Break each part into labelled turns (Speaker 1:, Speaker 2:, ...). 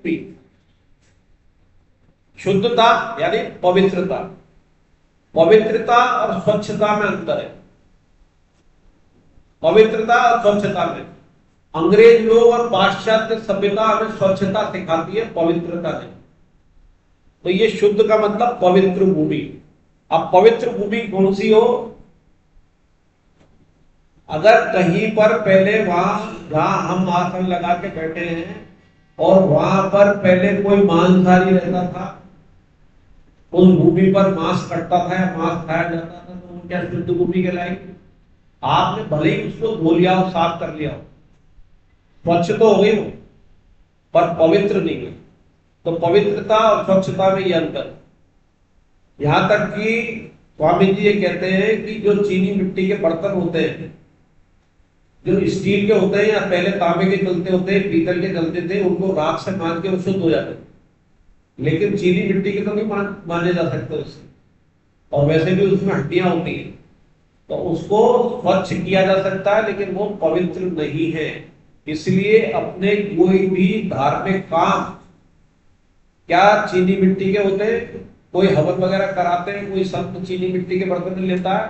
Speaker 1: भी शुद्धता यानी पवित्रता। पवित्रता और स्वच्छता में अंतर है। पवित्रता और स्वच्छता में अंग्रेज लोग और पाश्चात्य सभ्यता हमें स्वच्छता सिखाती है, पवित्रता नहीं। तो ये शुद्ध का मतलब पवित्र भूमि। अब पवित्र भूमि कौन सी हो? अगर कहीं पर पहले वहां जहां हम आसन लगा के बैठे हैं और वहां पर पहले कोई मांसाहारी रहता था, उस भूमि पर मांस कटता था या मांस खाया जाता था, तो वो क्या शुद्ध भूमि कहलाएगी? आपने भले ही उसको धो लिया हो, साफ कर लिया हो, स्वच्छ तो हो गई वो, पर पवित्र नहीं हुई। तो पवित्रता और स्वच्छता में ये अंतर। यहां तक कि स्वामी जी ये कहते हैं कि जो चीनी मिट्टी के बर्तन होते हैं, जो स्टील के होते हैं या पहले तांबे के चलते होते हैं, पीतल के चलते थे, उनको राख से मान के शुद्ध हो जाते थे। लेकिन चीनी मिट्टी के तो नहीं माने जा सकते उससे, और वैसे भी उसमें हड्डियां होती हैं, तो उसको स्वच्छ किया जा सकता है लेकिन वो पवित्र नहीं है। इसलिए अपने कोई भी धार्मिक काम क्या चीनी मिट्टी के होते हैं? कोई हवन वगैरह कराते हैं, कोई संत चीनी मिट्टी के बर्तन लेता है,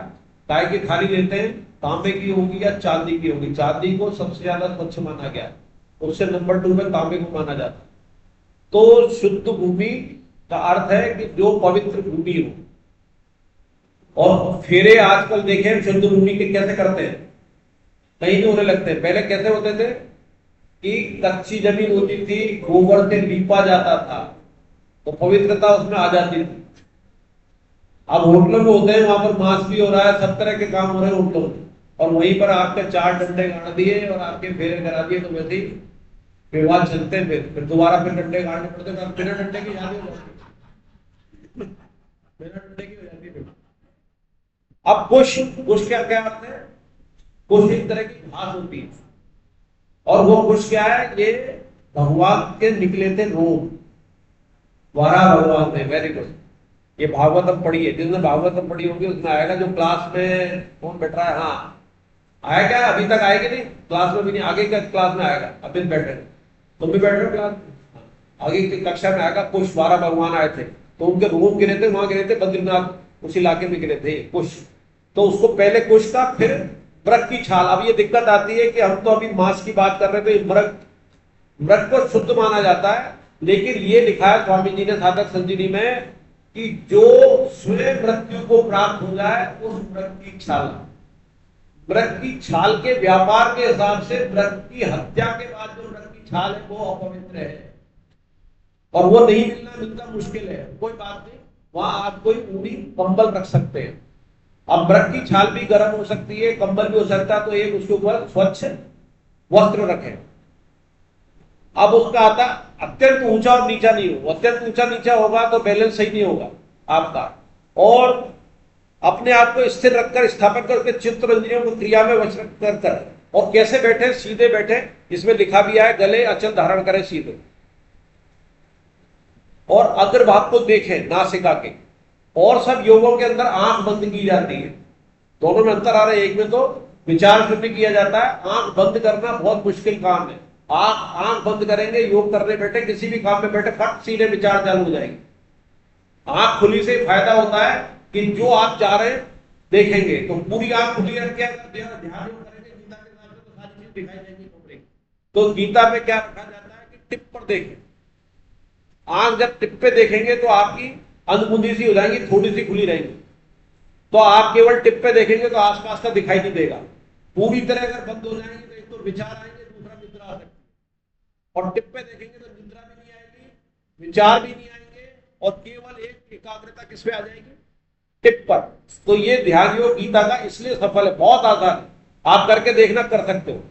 Speaker 1: काय की थाली लेते हैं, तांबे की होगी या चांदी की होगी। चांदी को सबसे ज्यादा स्वच्छ माना गया, उससे नंबर 2 में तांबे को माना जाता है। तो शुद्ध भूमि का अर्थ है कि जो पवित्र भूमि हो। और फेरे आजकल देखें शुद्ध भूमि के कैसे करते हैं, कहीं नहीं होने लगते हैं। पहले कैसे होते थे कि कच्ची जमीन होती थी, गोबर से लीपा जाता था, तो पवित्रता उसमें आ जाती थी। अब होटलों में होते हैं, वहां पर मांस भी हो रहा है, सब तरह के काम हो रहे हैं होटलों में, और वहीं पर आपके 4 डंडे गाड़ दिए और आपके फेरे करा दिए, तो वैसे ही विवाद चलते हैं। फिर दोबारा फिर डंडे गाड़ने पड़ते हैं, बिना डंडे की शादी हो जाती है, बिना डंडे की हो जाती है। अब कुश, कुश क्या क्या अर्थ है? कुश एक तरह की घास होती है, और वो कुश क्या है? ये भगवान के निकले थे रोम, वारा भगवान ने। Very good. ये भागवतम पढ़ी है, जिसने भागवतम पढ़ी होगी उसमें आएगा। जो क्लास में कौन बैठ रहा है? हाँ आया क्या? अभी तक आएगी नहीं क्लास में भी नहीं, आगे का क्लास में आएगा। अभी बैठे, तुम भी बैठ रहे हो क्लास में, आगे की कक्षा में आएगा। कुश 12 भगवान आए थे, तो उनके रूम गिरे थे, वहां गिरे थे बद्रीनाथ, उस इलाके में गिरे थे कुश। तो उसको पहले कुश था, फिर मृग की छाल। अब ये दिक्कत आती है कि हम तो अभी मांस की बात कर रहे थे, मृग, मृग को शुद्ध माना जाता है, लेकिन ये लिखा है स्वामी जी ने साधक संजीवनी में कि जो स्वयं मृत्यु को प्राप्त हो जाए उस मृग की छाल, मृग की छाल के व्यापार के हिसाब से मृग की हत्या के बाद जो मृग की छाल है वो अपवित्र है, और वो नहीं मिलना मुश्किल है। कोई बात नहीं, वहां आप कोई ऊनी कंबल रख सकते हैं। अब मृग की छाल भी गर्म हो सकती है, कंबल भी हो सकता है, तो एक उसके ऊपर स्वच्छ वस्त्र रखें। अब उसका आता अत्यंत ऊंचा और नीचा नहीं हो। अत्यंत ऊंचा नीचा होगा तो बैलेंस सही नहीं होगा आपका, और अपने आप को स्थिर रखकर स्थापित करके चित्त इंद्रियों को क्रिया में वश कर। और कैसे बैठे? सीधे बैठे। इसमें लिखा भी है गले अचल धारण करें सीधे, और अग्रभाग को देखें नासिका के। और सब योगों के अंदर आंख बंद की जाती है। दोनों में अंतर आ रहा है। एक में तो विचार शुद्ध किया जाता है, आंख बंद करना बहुत मुश्किल काम है। आप आंख बंद करेंगे, योग करने बैठे, किसी भी काम में बैठे, फट सीधे विचार चालू हो जाएंगे। आंख खुली से फायदा होता है कि जो आप चाह रहे हैं देखेंगे, तो पूरी आंख खुली रख के ध्यान करेंगे गीता के साथ, तो सारी चीज दिखाई देंगी। तो गीता में क्या रखा जाता है कि टिप पर देखें। आंख जब टिप पे देखेंगे तो आपकी अंधबुद्धि सी हो जाएंगी, थोड़ी सी खुली रहेंगी। तो आप केवल टिप पे देखेंगे तो आसपास का दिखाई नहीं देगा। पूरी तरह अगर बंद हो जाएंगे तो एक तो विचार आएंगे, दूसरा निद्रा आ सकती है। और टिप पे देखेंगे तो निद्रा भी नहीं आएगी, विचार भी नहीं आएंगे, और केवल एक एकाग्रता किस पे आ जाएगी? टिप पर। तो ये ध्यान योग गीता का इसलिए सफल है, बहुत आसान है, आप करके देखना, कर सकते हो।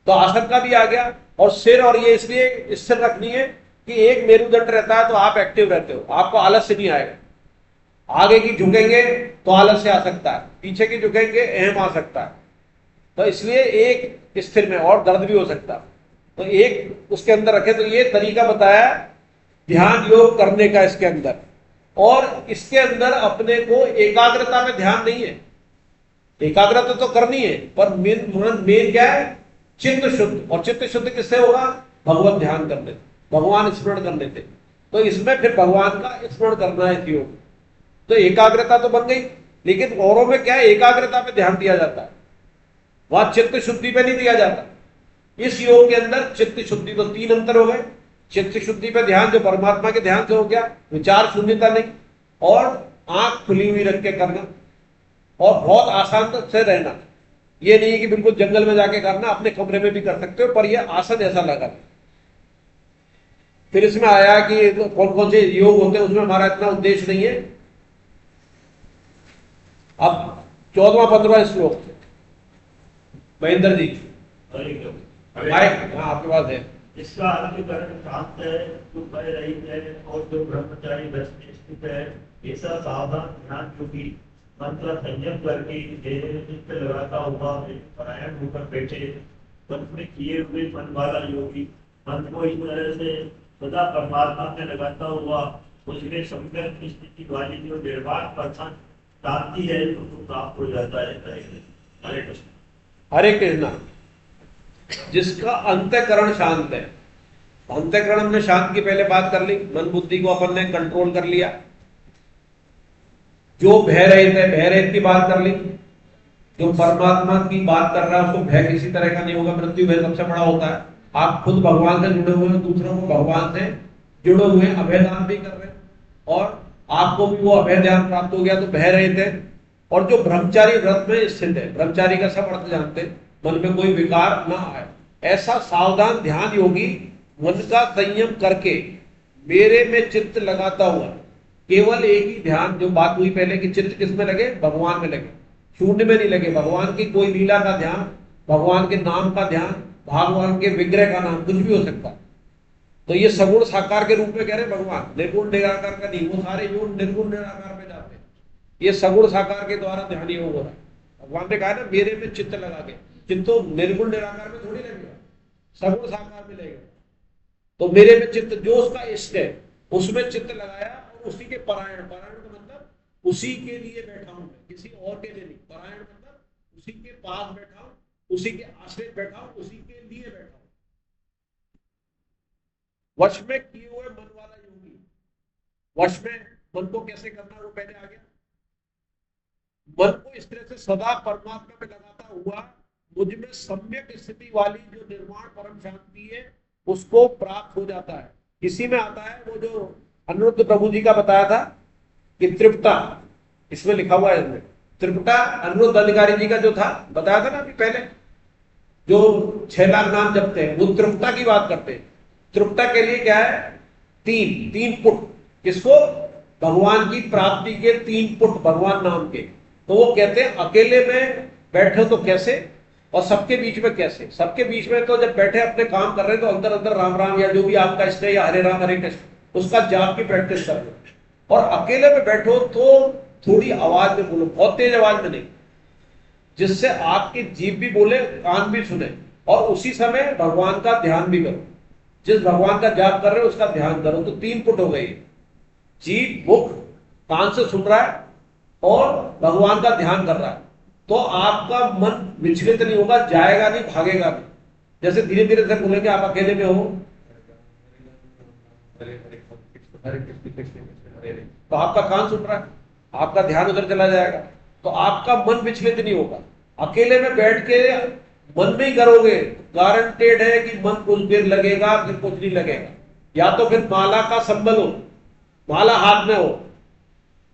Speaker 1: तो आसन का भी आ गया, और सिर और ये इसलिए स्थिर रखनी है कि एक मेरुदंड रहता है तो आप एक्टिव रहते हो, आपको आलस्य नहीं आएगा। आगे की झुकेंगे तो आलस्य आ सकता है, पीछे की झुकेंगे अहम आ सकता है। तो इसलिए एक स्थिर में, और दर्द भी हो सकता है, तो एक उसके अंदर रखे। तो ये तरीका बताया ध्यान योग करने का इसके अंदर। और इसके अंदर अपने को एकाग्रता में ध्यान नहीं है, एकाग्रता तो करनी है, पर मेन क्या है? चित्त शुद्ध। और चित्त शुद्ध किससे होगा? भगवत ध्यान करने। भगवान स्मरण करने थे। तो इसमें फिर भगवान का स्मरण करना है योग। तो एकाग्रता तो बन गई, लेकिन औरों में क्या है, एकाग्रता पे ध्यान दिया जाता है, वहां चित्त शुद्धि पे नहीं दिया जाता। इस योग के अंदर चित्त शुद्धि, तो तीन अंतर हो गए। चित्त शुद्धि पे ध्यान जो परमात्मा के ध्यान से हो गया, विचार शून्यता नहीं, और आंख खुली हुई रख के करना, और बहुत आसान से रहना। ये नहीं कि बिल्कुल जंगल में जाके करना, अपने कमरे में भी कर सकते हो, पर यह आसन ऐसा लगा। फिर इसमें आया कि कौन कौन से योग होते हैं, उसमें हमारा इतना उद्देश्य नहीं है। अब 14वां 15वां श्लोक महेंद्र जी, हाँ आपके पास है।
Speaker 2: इसका अंतकरण शांत है, जो भय रहित है, और जो ब्रह्मचारी व्रत में स्थित है, ऐसा सावधान ध्यान योगी मन का संयम करके चित्त लगाता हुआ परायण होकर बैठे, मन में किए हुए मन वाला योगी मन को इस तरह से सदा परमात्मा में लगाता हुआ उसमें सम्यक स्थिति वाली जो निर्वाण प्रधान शांति है तो प्राप्त हो जाता है। हरे कृष्ण।
Speaker 1: हरे कृष्णा। जिसका अंतःकरण शांत है, अंतःकरण हमने शांत की पहले बात कर ली, मन बुद्धि को अपन ने कंट्रोल कर लिया। जो भय रहित है, भय रहित की बात कर ली, जो परमात्मा की बात कर रहा है उसको भय किसी तरह का नहीं होगा। मृत्यु भय सबसे बड़ा होता है। आप खुद भगवान से जुड़े हुए हैं, दूसरों को भगवान से जुड़े हुए हैं, अभयदान भी कर रहे हैं, और आपको भी वो अभय ध्यान प्राप्त हो गया, तो भय रहित है। और जो ब्रह्मचारी व्रत में स्थित है, ब्रह्मचारी का सब अर्थ जानते हैं, मन में कोई विकार ना आए, ऐसा सावधान ध्यान योगी मन का संयम करके मेरे में चित्त लगाता हुआ, केवल एक ही ध्यान, जो बात हुई पहले कि चित्त किस में लगे, भगवान में लगे, शून्य में नहीं लगे। भगवान की कोई लीला का ध्यान, भगवान के नाम का ध्यान, भगवान के विग्रह का नाम, कुछ भी हो सकता है। तो ये सगुण साकार के रूप में कह रहे भगवान, निर्गुण निराकार का नहीं। वो सारे योग निर्गुण निराकार में जाते हैं, ये सगुण साकार के द्वारा ध्यान योग हो रहा है। भगवान ने कहा ना मेरे में चित्त लगा के, चित्त तो निर्गुण निराकार में थोड़ी लगेगा, सगुण साकार में लगेगा। तो मेरे में चित्त, जो उसका इष्ट है उसमें चित्त लगाया, और उसी के परायण, परायण का मतलब उसी के लिए बैठा हूं मैं, किसी और के लिए नहीं। परायण मतलब उसी के पास बैठा हूं, उसी के आश्रित बैठा हूं, उसी के लिए बैठा हूं। वश में किए हुए मन वाला योगी, वश में मन को कैसे करना वो पहले आ गया। मन को इस तरह से सदा परमात्मा में लगाता हुआ मुझ में सम्यक स्थिति वाली जो निर्वाण परम शांति है उसको प्राप्त हो जाता है। इसी में आता है वो जो अनिरुद्ध प्रभु जी का बताया था कि तृप्ता, इसमें लिखा हुआ है, इसमें तृप्ता अनिरुद्ध अधिकारी जी का जो था बताया था ना अभी पहले, जो 6 लाख नाम जपते हैं वो तृप्ता की बात करते हैं। तृप्ता के लिए क्या है, तीन पुट, किसको, भगवान की प्राप्ति के 3 पुट भगवान नाम के। तो वो कहते हैं अकेले में बैठे तो कैसे, और सबके बीच में कैसे। सबके बीच में तो जब बैठे अपने काम कर रहे हैं तो अंदर अंदर राम राम या जो भी आपका इष्ट है, या हरे राम हरे कृष्ण, उसका जाप की प्रैक्टिस कर लो। और अकेले में बैठो तो थोड़ी आवाज में बोलो, बहुत तेज आवाज में नहीं, जिससे आपकी जीभ भी बोले, कान भी सुने, और उसी समय भगवान का ध्यान भी करो। जिस भगवान का जाप कर रहे हो उसका ध्यान करो। तो 3 पुट हो गई, जीभ, मुख, कान से सुन रहा है और भगवान का ध्यान कर रहा है। तो आपका मन विचलित नहीं होगा, जाएगा नहीं, भागेगा नहीं। जैसे धीरे धीरे से बोलेंगे आप अकेले में हो, तो आपका कान सुन रहा है, आपका ध्यान उधर चला जाएगा, तो आपका मन विचलित नहीं होगा। अकेले में बैठ के मन में ही करोगे, गारंटेड है कि मन कुछ देर लगेगा, फिर कुछ नहीं लगेगा। या तो फिर माला का संबल हो, माला हाथ में हो,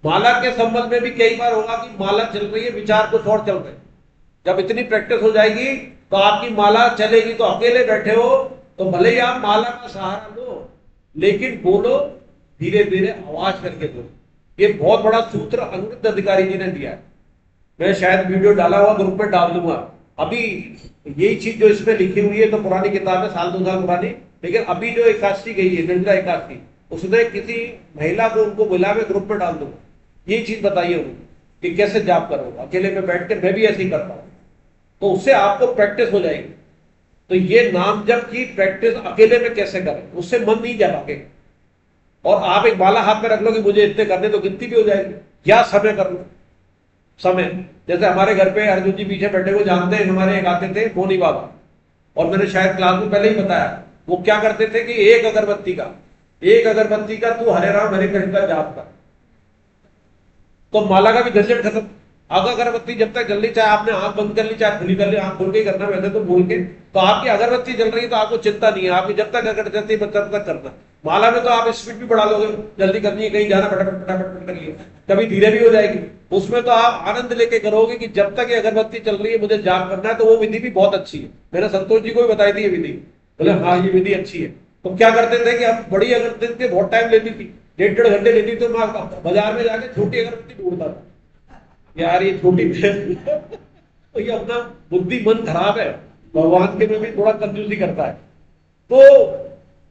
Speaker 1: माला के संबंध में भी कई बार होगा कि माला चल रही है, विचार कुछ और चल रहे हैं। जब इतनी प्रैक्टिस हो जाएगी तो आपकी माला चलेगी। तो अकेले बैठे हो तो भले ही आप माला का सहारा लो, लेकिन बोलो धीरे धीरे, आवाज करके बोलो। ये बहुत बड़ा सूत्र अनिरुद्ध अधिकारी जी ने दिया है। मैं शायद वीडियो डाला हुआ ग्रुप में डाल दूंगा। अभी यही चीज जो इसमें लिखी हुई है तो पुरानी किताब है, 1-2 साल पुरानी, लेकिन अभी जो एकादशी गई है, निर्जला एकादशी, उसने किसी महिला को उनको बुला के ग्रुप में डाल दूंगा। यही चीज बताइए उनको कि कैसे जाप करो अकेले में बैठ कर। मैं भी ऐसे ही करता हूँ, तो उससे आपको प्रैक्टिस हो जाएगी। तो ये नाम जप की प्रैक्टिस अकेले में कैसे करें, उससे मन नहीं जा पाएगा। और आप एक माला हाथ में रख लो कि मुझे इतने करने, तो गिनती भी हो जाएगी। या समय कर लो, समय। जैसे हमारे घर पे अर्जुन जी पीछे बैठे हुए जानते हैं, हमारे एक आते थे मोनी बाबा, और मैंने शायद क्लास में पहले ही बताया, वो क्या करते थे कि एक अगरबत्ती का तू हरे राम हरे कृष्ण का जाप कर, तो माला का भी झंझट खत्म। अगरबत्ती जब तक जल्दी, चाहे आपने आंख बंद कर ली चाहे खुली कर ली, आंख खोल के करना, वैसे तो बोल के, तो आपकी अगरबत्ती जल रही है तो आपको चिंता नहीं है, आपकी जब तक अगरबत्ती तब तक करना। माला में तो आप स्पीड भी बढ़ा लोगे, जल्दी करनी है, कहीं जाना, फटाफट फटाफट कर लिया, कभी धीरे भी हो जाएगी। उसमें तो आप आनंद लेके करोगे कि जब तक ये अगरबत्ती चल रही है मुझे जाप करना है, तो वो विधि भी बहुत अच्छी है। मैंने संतोष जी को भी बताई थी ये विधि, बोले हाँ ये विधि अच्छी है। तो क्या करते थे कि अब बड़ी अगरबत्ती बहुत टाइम लेती थी, 1.5 घंटे लेती, तो मैं बाजार में जाके छोटी अगरबत्ती ढूंढता था, यार ये छोटी तो ये अपना बुद्धि मन खराब है, भगवान के में भी थोड़ा कंजूसी करता है। तो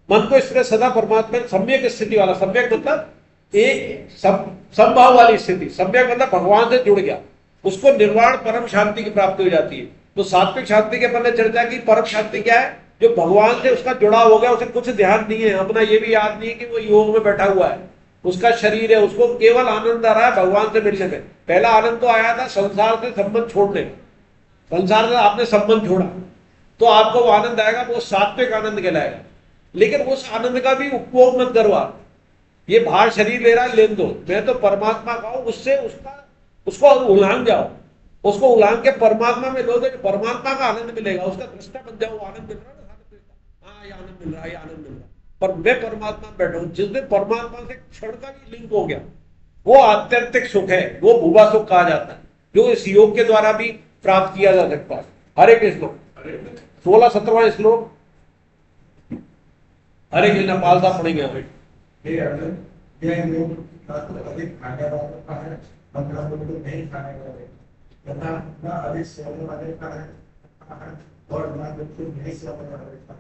Speaker 1: मन को इसमें सदा परमात्मा सम्यक स्थिति वाला, सम्यक मतलब एक संभाव वाली स्थिति, सम्यक मतलब भगवान से जुड़ गया, उसको निर्वाण परम शांति की प्राप्ति हो जाती है। तो सात्विक शांति के अपन ने चर्चा की, परम शांति क्या है, जो भगवान से उसका जुड़ाव हो गया, उसे कुछ ध्यान नहीं है, अपना ये भी याद नहीं है कि वो योग में बैठा हुआ है, उसका शरीर है, उसको केवल आनंद आ रहा है भगवान से मिलने में। पहला आनंद तो आया था संसार से संबंध छोड़ने, संसार से आपने संबंध छोड़ा तो आपको वो आनंद आएगा, वो सात्विक आनंद कहलाएगा। लेकिन उस आनंद का भी उपभोग मत करो आप, ये बाहर शरीर ले रहा है लेन दो, मैं तो परमात्मा का हूं, उससे उसको उलांग जाओ, उसको उलांग के परमात्मा में लो, तो परमात्मा का आनंद मिलेगा, उसका दृष्टा बन जाओ, आनंद मिल रहा है ना, हाँ ये आनंद मिल रहा है, ये आनंद मिल रहा है, पर मैं परमात्मा में बैठा हूं। जिस दिन परमात्मा से क्षण का भी लिंक हो गया, वो आत्यंतिक सुख है, वो भूबा सुख कहा जाता है, जो इस योग के द्वारा भी प्राप्त किया जा सकता है। हरे कृष्ण। 16-17वां श्लोक हरे कृष्ण पाल साहब पढ़ेंगे।
Speaker 3: हे अर्जुन, यह योग अधिक खाने वालों का है, मतलब नहीं खाने वाले, तथा न अधिक सोने वाले का है और न बिल्कुल नहीं सोने वाले का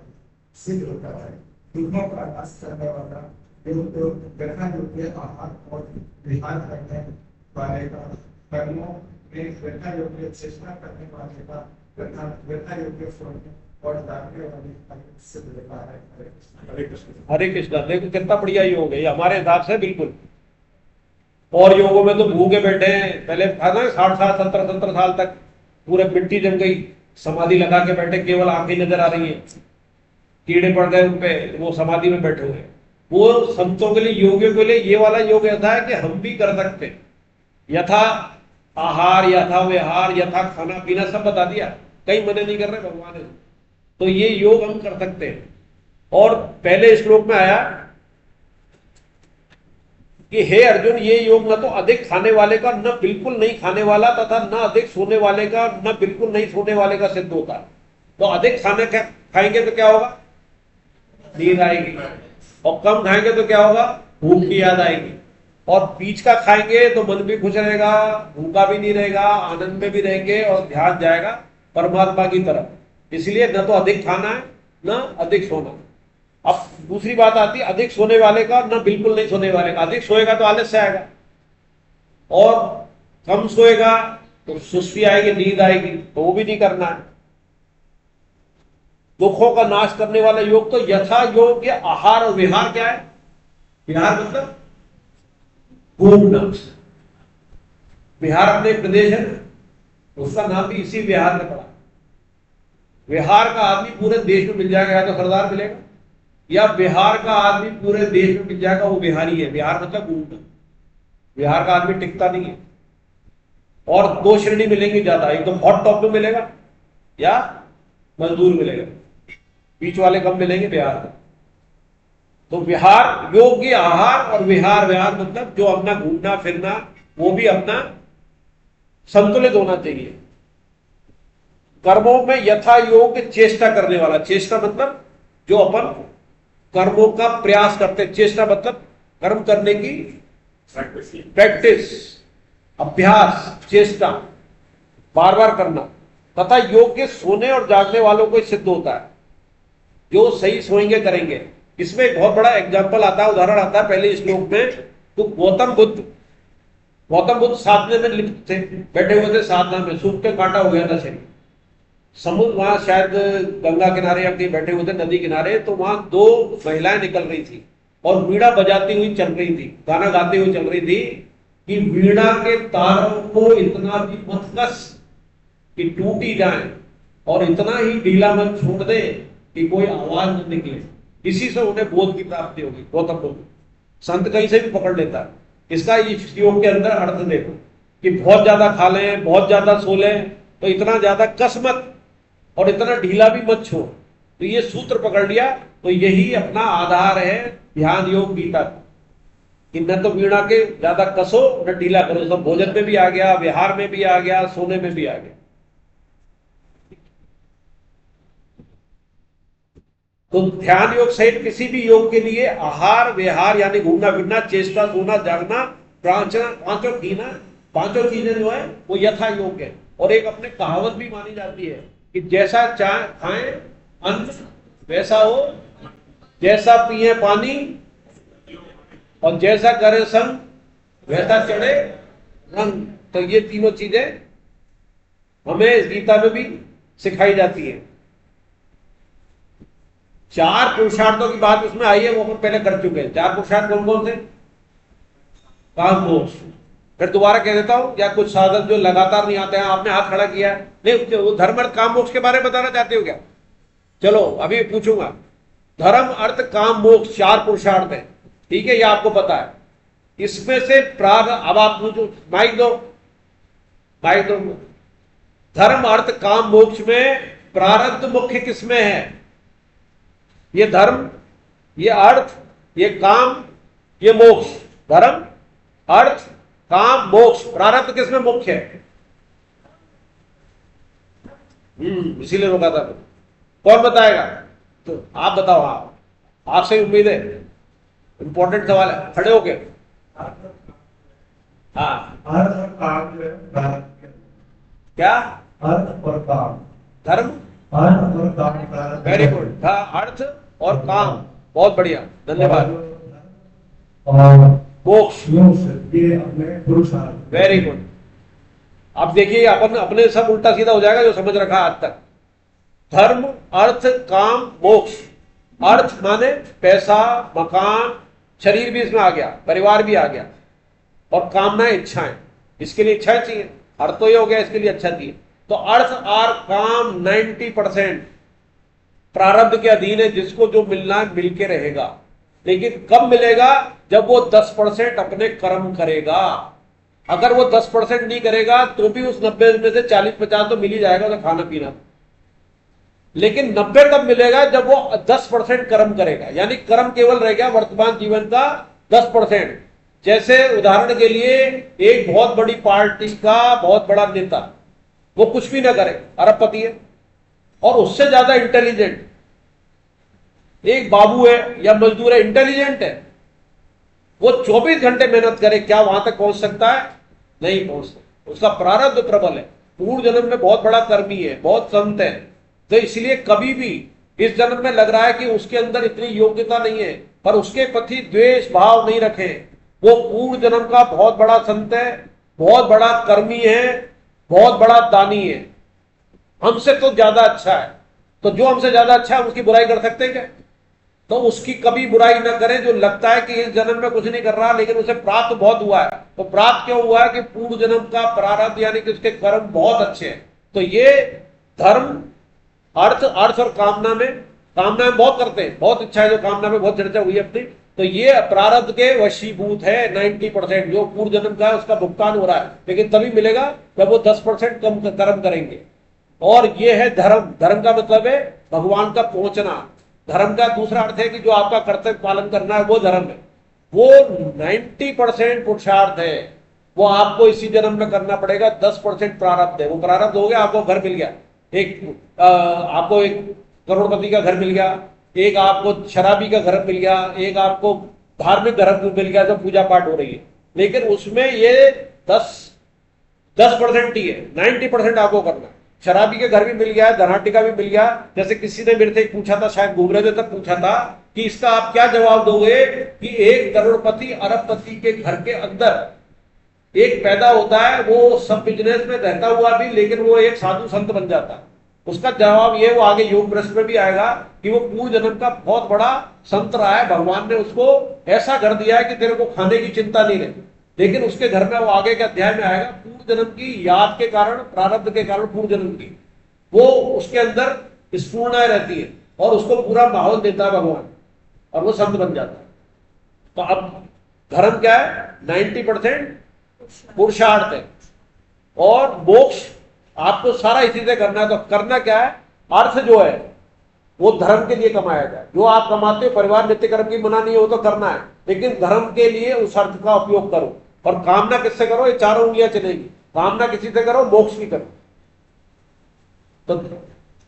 Speaker 3: सिद्ध होता है। दुखों का नाश करने वाला योग तो व्यथा योग्य आहार और विहार करने वाले का, कर्मों में व्यथा योग्य चेष्टा करने वाले का, तथा व्यथा योग्य सोने और जागने वाले का सिद्ध होता है। हरे कृष्ण।
Speaker 1: हरे कृष्ण। देखो कितना बढ़िया योग है ये हमारे हिसाब से, बिल्कुल। और योगों में तो भूखे बैठे हैं, पहले था ना 60 साल 70 साल तक पूरे मिट्टी जम गई, समाधि लगा के बैठे, केवल आंखें नजर आ रही है, कीड़े पड़ गए उन पे, वो समाधि में बैठे हुए। वो संतों के लिए, योगियों के लिए ये वाला योग ऐसा है कि हम भी कर सकते हैं। यथा आहार, यथा विहार, यथा खाना पीना सब बता दिया, कहीं मना नहीं कर रहे भगवान ने, तो ये योग हम कर सकते हैं। और पहले श्लोक में आया कि हे अर्जुन, ये योग न तो अधिक खाने वाले का, न बिल्कुल नहीं खाने वाला, तथा न अधिक सोने वाले का, न बिल्कुल नहीं सोने वाले का सिद्ध होता है। तो अधिक खाएंगे तो क्या होगा, नींद आएगी, और कम खाएंगे तो क्या होगा, भूख की याद आएगी, और बीच का खाएंगे तो मन भी खुश रहेगा, भूखा भी नहीं रहेगा, आनंद में भी रहेंगे, और ध्यान जाएगा परमात्मा की तरफ। इसलिए न तो अधिक खाना है न अधिक सोना। अब दूसरी बात आती है अधिक सोने वाले का, न बिल्कुल नहीं सोने वाले का। अधिक सोएगा तो आलस्य आएगा, और कम सोएगा तो सुस्ती आएगी, नींद आएगी, तो वो भी नहीं करना है। दुखों का नाश करने वाला योग तो यथा योग्य आहार और विहार क्या है, विहार मतलब घूमना। बिहार अपने प्रदेश है, उसका नाम भी इसी बिहार में पड़ा। बिहार का आदमी पूरे देश में मिल जाएगा, या तो सरदार मिलेगा, या बिहार का आदमी पूरे देश में मिल जाएगा, वो बिहारी है। बिहार मतलब घूमना। बिहार का आदमी टिकता नहीं है। और दो श्रेणी मिलेंगी ज्यादा, एक तो हॉट टॉप में मिलेगा या मजदूर मिलेगा, बीच वाले कम मिलेंगे बिहार में। तो विहार योग्य आहार, और विहार मतलब जो अपना घूमना फिरना वो भी अपना संतुलित होना चाहिए। कर्मों में यथा योग्य चेष्टा करने वाला, चेष्टा मतलब जो अपन कर्मों का प्रयास करते, चेष्टा मतलब कर्म करने की प्रैक्टिस, अभ्यास, चेष्टा बार बार करना। तथा योग्य सोने और जागने वालों को सिद्ध होता है, जो सही सोएंगे करेंगे। इसमें एक बहुत बड़ा एग्जाम्पल आता है, उदाहरण आता है पहले श्लोक में। तो गौतम बुद्ध साधने में लिप्त थे, बैठे हुए थे साधना में, सूख के कांटा हो गया था शरीर। समुद्र, वहां शायद गंगा किनारे या कहीं बैठे हुए थे, नदी किनारे, तो वहां दो महिलाएं निकल रही थी और वीणा बजाती हुई चल रही थी, गाना गाती हुई चल रही थी कि वीणा के तारों को इतना भी मत कस कि टूट ही जाए, और इतना ही ढीला मत छोड़ दे कि कोई आवाज न निकले, इसी से उन्हें बोध की प्राप्ति होगी। गौतम बुद्ध संत कहीं से भी पकड़ लेता है। इसका इस योग के अंदर अर्थ देखो कि बहुत ज्यादा खा लें, बहुत ज्यादा सो लें, तो इतना ज्यादा कस मत और इतना ढीला भी मत छोड़। तो ये सूत्र पकड़ लिया, तो यही अपना आधार है ध्यान योग गीता का, कि न तो वीणा के ज्यादा कसो न ढीला करो। सब भोजन में भी आ गया, विहार में भी आ गया, सोने में भी आ गया। तो ध्यान योग सहित किसी भी योग के लिए आहार विहार यानी घूमना फिरना, चेष्टा, सोना, जागना, पांचों पीना, पांचों चीजें जो है वो यथा योग है। और एक अपने कहावत भी मानी जाती है कि जैसा चाय खाएं अन्न वैसा हो, जैसा पिए पानी और जैसा करे संग वैसा चढ़े रंग। तो ये तीनों चीजें हमें इस गीता में भी सिखाई जाती है। 4 पुरुषार्थों की बात उसमें आई है, वो अपन पहले कर चुके हैं। 4 पुरुषार्थ कौन कौन से? काम मोक्ष। फिर दोबारा कह देता हूं, या कुछ साधक जो लगातार नहीं आते हैं, आपने हाथ खड़ा किया नहीं, वो धर्म अर्थ काम मोक्ष के बारे में बताना चाहते हो क्या? चलो अभी पूछूंगा। धर्म अर्थ काम मोक्ष 4 पुरुषार्थ है, ठीक है, ये आपको पता है। इसमें से प्राग, अब आप पूछो, माइक दो, माइक दो। धर्म अर्थ काम मोक्ष में प्रारब्ध मुख्य किसमें है? ये धर्म, ये अर्थ, ये काम, ये मोक्ष। धर्म अर्थ काम मोक्ष, प्रारब्ध किसमें मुख्य है? इसीलिए रोका था। कौन बताएगा? तो आप बताओ। आप, आपसे उम्मीद है, इंपॉर्टेंट सवाल है, खड़े होके। हाँ,
Speaker 3: अर्थ और काम जो है,
Speaker 1: क्या?
Speaker 3: अर्थ और काम,
Speaker 1: धर्म,
Speaker 3: अर्थ और काम,
Speaker 1: वेरी गुड। अर्थ और काम, बहुत बढ़िया, धन्यवाद।
Speaker 3: और
Speaker 1: मोक्ष,
Speaker 3: ये अपने पुरुषार्थ।
Speaker 1: Very good. अब देखिए अपन अपने सब उल्टा सीधा हो जाएगा जो समझ रखा आज तक। धर्म अर्थ काम मोक्ष। अर्थ माने पैसा, मकान, शरीर भी इसमें आ गया, परिवार भी आ गया, और कामनाएं, इच्छाएं। इसके लिए इच्छाएं चाहिए, अर्थ तो ये हो गया, इसके लिए अच्छा चाहिए। तो अर्थ और काम 90% प्रारब्ध के अधीन है, जिसको जो मिलना है मिल के रहेगा। लेकिन कब मिलेगा? जब वो 10% अपने कर्म करेगा। अगर वो 10% नहीं करेगा तो भी उस 90 में से 40-50 तो मिल ही जाएगा, तो खाना पीना। लेकिन 90 तब मिलेगा जब वो 10% कर्म करेगा, यानी कर्म केवल रह गया वर्तमान जीवन का 10%। जैसे उदाहरण के लिए एक बहुत बड़ी पार्टी का बहुत बड़ा नेता, वो कुछ भी ना करे, अरबपति है, और उससे ज्यादा इंटेलिजेंट एक बाबू है या मजदूर है, इंटेलिजेंट है, वो 24 घंटे मेहनत करे, क्या वहां तक पहुंच सकता है? नहीं पहुंच सकता। उसका प्रारब्ध प्रबल है, पूर्व जन्म में बहुत बड़ा कर्मी है, बहुत संत है। तो इसलिए कभी भी इस जन्म में लग रहा है कि उसके अंदर इतनी योग्यता नहीं है, पर उसके प्रति द्वेष भाव नहीं रखे, वो पूर्व जन्म का बहुत बड़ा संत है, बहुत बड़ा कर्मी है, बहुत बड़ा दानी है, हमसे तो ज्यादा अच्छा है। तो जो हमसे ज्यादा अच्छा है उसकी बुराई कर सकते हैं क्या? तो उसकी कभी बुराई न करें। जो लगता है कि इस जन्म में कुछ नहीं कर रहा, लेकिन उसे प्राप्त बहुत हुआ है। तो प्राप्त क्यों हुआ है? कि पूर्व जन्म का प्रारब्ध, यानी कि उसके कर्म बहुत अच्छे हैं। तो ये धर्म अर्थ और कामना में बहुत करते हैं, बहुत इच्छा है, जो कामना में बहुत चर्चा हुई अपनी। तो ये प्रारब्ध के वशीभूत है। 90% जो पूर्व जन्म का है उसका भुगतान हो रहा है, लेकिन तभी मिलेगा जब वो 10% कम कर्म करेंगे। और ये है धर्म। धर्म का मतलब है भगवान का पहुंचना। धर्म का दूसरा अर्थ है कि जो आपका कर्तव्य पालन करना है, वो धर्म है। वो 90% पुरुषार्थ है, वो आपको इसी जन्म में करना पड़ेगा। 10% प्रारब्ध है। वो प्रारब्ध हो गया, आपको घर मिल गया, आपको एक करोड़पति का घर मिल गया, एक आपको शराबी का घर मिल गया, एक आपको धार्मिक घर मिल गया जो पूजा पाठ हो रही है। लेकिन उसमें ये 10% ही है, 90% आपको करना है। शराबी के घर भी मिल गया, धनाटी का भी मिल गया। जैसे किसी ने मेरे से पूछा था, शायद घूम रहे थे तब पूछा था कि इसका आप क्या जवाब दोगे कि एक करोड़पति अरबपति के घर के अंदर एक पैदा होता है, वो सब बिजनेस में रहता हुआ भी, लेकिन वो एक साधु संत बन जाता है। उसका जवाब ये, वो आगे योग प्रश्न में भी आएगा, कि वो पूर्व जन्म का बहुत बड़ा संत रहा है, भगवान ने उसको ऐसा घर दिया है कि तेरे को खाने की चिंता नहीं रहती। लेकिन उसके घर में, वो आगे के अध्याय में आएगा, पूर्व जन्म की याद के कारण, प्रारब्ध के कारण पूर्व जन्म की वो उसके अंदर स्फूर्णाएं रहती है। और उसको पूरा माहौल देता है भगवान और वो संत बन जाता है। तो अब धर्म क्या है? 90% पुरुषार्थ है और मोक्ष आपको सारा इसी से करना है। तो करना क्या है? अर्थ जो है वो धर्म के लिए कमाया जाए। जो आप कमाते हो, परिवार नित्य कर्म की मना नहीं हो तो करना है, लेकिन धर्म के लिए उस अर्थ का उपयोग करो। और कामना किससे करो? ये चारों उंगलियां चलेगी। कामना किसी से करो, मोक्ष की करो। तो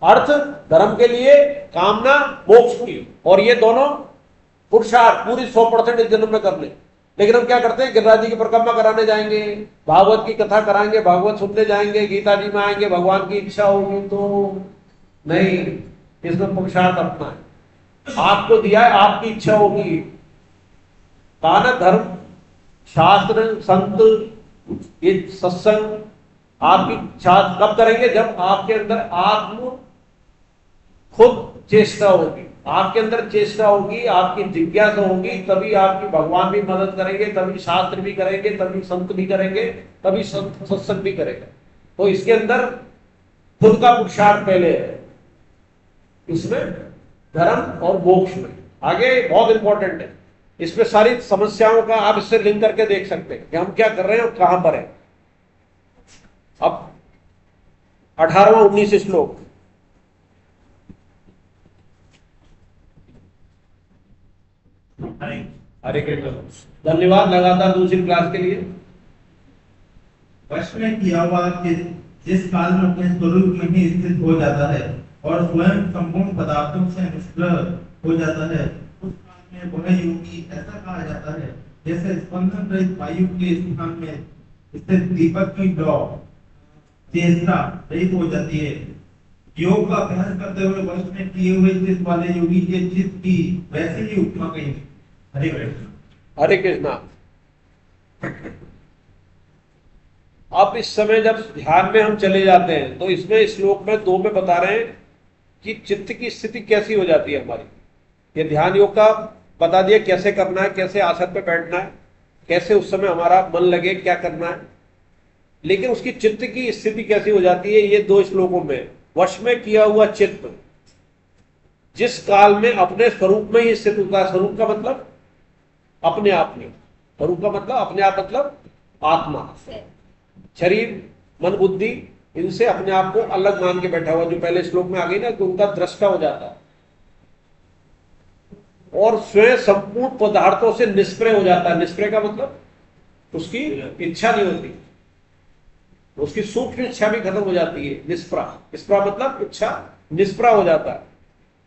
Speaker 1: अर्थ धर्म के लिए, कामना मोक्ष की, और ये दोनों पुरुषार्थ पूरी 100% इस जन्म में कर ले। लेकिन हम क्या करते हैं? गिरिराज जी की परिक्रमा कराने जाएंगे, भागवत की कथा कराएंगे, भागवत सुनने जाएंगे, गीता जी में आएंगे, भगवान की इच्छा होगी तो नहीं। इसमें पुरुषार्थ अपना है, आपको दिया है, आपकी इच्छा होगी। कहा ना, धर्म शास्त्र संत ये सत्संग आपकी कब करेंगे? जब आपके अंदर आत्म खुद चेष्टा होगी, आपके अंदर चेष्टा होगी, आपकी जिज्ञासा होगी, तभी आपकी भगवान भी मदद करेंगे, तभी शास्त्र भी करेंगे, तभी संत भी करेंगे, तभी सत्संग भी करेंगे। तो इसके अंदर खुद का पुरुषार्थ पहले है, इसमें धर्म और मोक्ष में। आगे बहुत इंपॉर्टेंट है, इसमें सारी समस्याओं का आप इससे लिंक करके देख सकते हैं कि हम क्या कर रहे हैं और कहां पर है। अब 18वां 19 श्लोक। हरे कृष्ण। धन्यवाद लगातार दूसरी क्लास के लिए।
Speaker 3: वश में किया हुआ जिस काल में अपने स्वरूप में ही स्थित हो जाता है और स्वयं संपूर्ण पदार्थों से निष्प्रह हो जाता है, उस काल में वह योगी ऐसा कहा जाता है जैसे स्पंदन रहित वायु के स्थान में स्थित दीपक की लौ चेष्टा रहित हो जाती है। योग का अभ्यास करते हुए वश में किए हुए चित्त वाले योगी के चित्त की वैसे ही उपमा कही। हरे कृष्ण।
Speaker 1: हरे कृष्णा। अब इस समय जब ध्यान में हम चले जाते हैं तो इसमें श्लोक में 2 में बता रहे हैं कि चित्त की स्थिति कैसी हो जाती है हमारी। ये ध्यान योग का बता दिया कैसे करना है, कैसे आसन पे बैठना है, कैसे उस समय हमारा मन लगे, क्या करना है। लेकिन उसकी चित्त की स्थिति कैसी हो जाती है, ये 2 श्लोकों में। वश में किया हुआ चित्त जिस काल में अपने स्वरूप में ही स्थित होता है। स्वरूप का मतलब अपने आप में, स्वरूप का मतलब अपने आप, मतलब आत्मा, शरीर मन बुद्धि इनसे अपने आप को अलग मान के बैठा हुआ, जो पहले श्लोक में आ गई ना कि उनका दृष्टा हो जाता है, और स्वयं संपूर्ण पदार्थों से निष्प्रय हो जाता है। निष्प्रय का मतलब उसकी इच्छा नहीं होती, उसकी सूक्ष्म इच्छा भी खत्म हो जाती है। निष्प्रा मतलब इच्छा, निष्प्रा हो जाता है।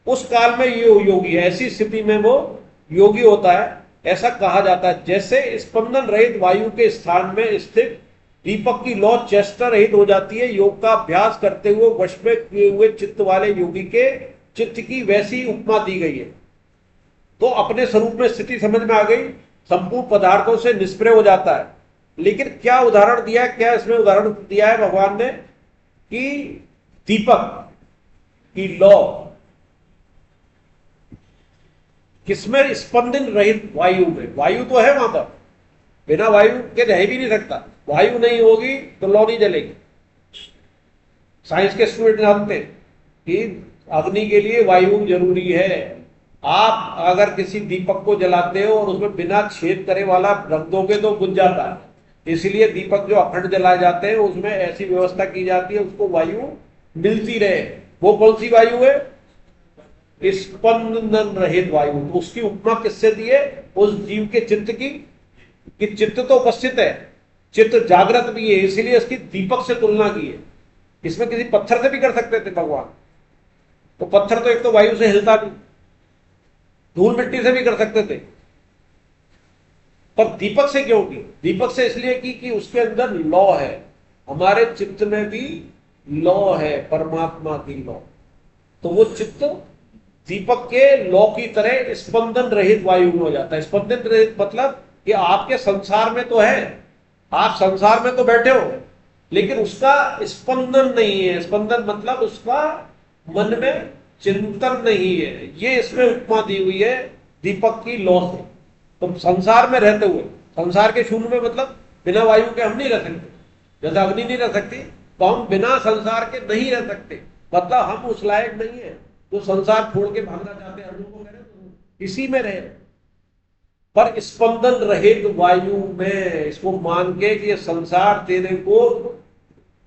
Speaker 1: उस काल में ये योगी है, ऐसी स्थिति में वो योगी होता है। ऐसा कहा जाता है जैसे स्पंदन रहित वायु के स्थान में स्थित दीपक की लौ चेष्टा रहित हो जाती है। योग का अभ्यास करते हुए वश में किए हुए चित्त वाले योगी के चित्त की वैसी उपमा दी गई है। तो अपने स्वरूप में स्थिति समझ में आ गई, संपूर्ण पदार्थों से निष्प्रय हो जाता है। लेकिन क्या उदाहरण दिया है, क्या इसमें उदाहरण दिया है भगवान ने कि दीपक की लौ किसमें? स्पंदन रहित वायु में। वायु तो है वहां पर, बिना वायु के रह भी नहीं सकता। वायु नहीं होगी तो लौ नहीं जलेगी। साइंस के स्टूडेंट जानते हैं कि अग्नि के लिए वायु जरूरी है। आप अगर किसी दीपक को जलाते हो और उसमें बिना छेद करे वाला रख दोगे तो बुझ जाता है। इसलिए दीपक जो अखंड जलाए जाते हैं उसमें ऐसी व्यवस्था की जाती है उसको वायु मिलती रहे। वो कौन सी वायु है? स्पंदन रहित वायु। तो उसकी उपमा किससे दी है? उस जीव के चित्त की, कि चित्त तो उपस्थित है, चित्त जागृत भी है, इसीलिए इसकी दीपक से तुलना की है। इसमें किसी पत्थर से भी कर सकते थे भगवान, तो पत्थर तो एक तो वायु से हिलता नहीं, धूल मिट्टी से भी कर सकते थे, पर दीपक से क्यों की? दीपक से इसलिए की कि उसके अंदर लौ है। हमारे चित्त में भी लौ है, परमात्मा की लौ। तो वो चित्त दीपक के लौ की तरह स्पंदन रहित वायु में हो जाता है। स्पंदन रहित मतलब कि आपके संसार में तो है, आप संसार में तो बैठे हो, लेकिन उसका स्पंदन नहीं है। स्पंदन मतलब उसका मन में चिंतन नहीं है। ये इसमें उपमा दी हुई है दीपक की लौ से। तो संसार में रहते हुए, संसार के शून्य में मतलब बिना वायु के हम नहीं रह सकते। जैसे अग्नि नहीं रह सकती, तो हम बिना संसार के नहीं रह सकते, मतलब हम उस लायक नहीं है। जो संसार छोड़ के भागना चाहते हैं अर्जुन को कह रहे तो इसी में रहे, पर स्पंदन रहित वायु में इसको मान के कि ये संसार तेरे को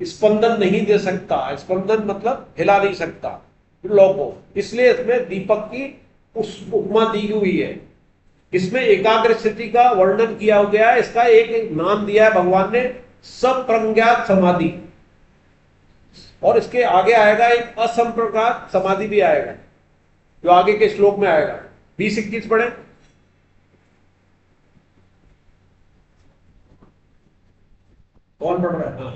Speaker 1: स्पंदन नहीं दे सकता, स्पंदन मतलब हिला नहीं सकता लौ को, इसलिए इसमें दीपक की उस उपमा दी हुई है। इसमें एकाग्र स्थिति का वर्णन किया गया है, इसका एक नाम दिया है भगवान ने, सप्रज्ञात समाधि, और इसके आगे आएगा एक असंप्रज्ञात समाधि भी आएगा जो आगे के श्लोक में आएगा। 20-21 पढ़े। कौन पढ़ रहा है? हाँ।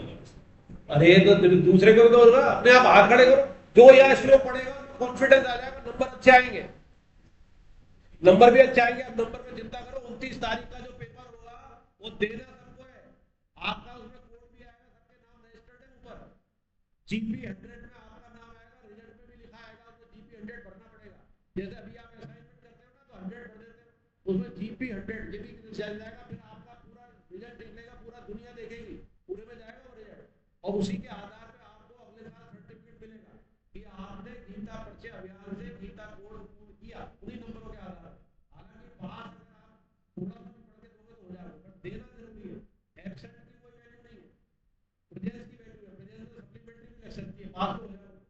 Speaker 1: अरे तो दूसरे को तो अपने आप हाथ खड़े करो, जो यह श्लोक पढ़ेगा कॉन्फिडेंस आ जाएगा, नंबर अच्छे आएंगे, नंबर भी अच्छे आएंगे। अब नंबर में चिंता करो, 29 तारीख का जो पेपर होगा वो देना सबको है, आपका उसमें कोड भी आएगा, सबके नाम रजिस्टर्ड है ऊपर, जीपी 100 में आपका नाम आएगा, रिजल्ट में भी लिखा आएगा, उसमें जीपी 100 भरना पड़ेगा। जैसे अभी आप असाइनमेंट करते हो ना तो 100 भर देते हो, उसमें जीपी 100 जीपी चल जाएगा, फिर आपका पूरा रिजल्ट निकलेगा, पूरा दुनिया देखेगी, पूरे में जाएगा वो रिजल्ट, और उसी के आधार पर आपको अगले साल सर्टिफिकेट मिलेगा कि आपने गीता परिचय अभियान से गीता कोड पूर्ण किया, उन्हीं नंबरों के आधार पर। हालांकि पास अगर आप थोड़ा सा पढ़ के दोगे तो हो जाएगा, पर देना जरूरी है। एब्सेंट की कोई वैल्यू नहीं है, प्रेजेंस की वैल्यू है, प्रेजेंस में सप्लीमेंट्री भी लग सकती है, पास हो जाएगा।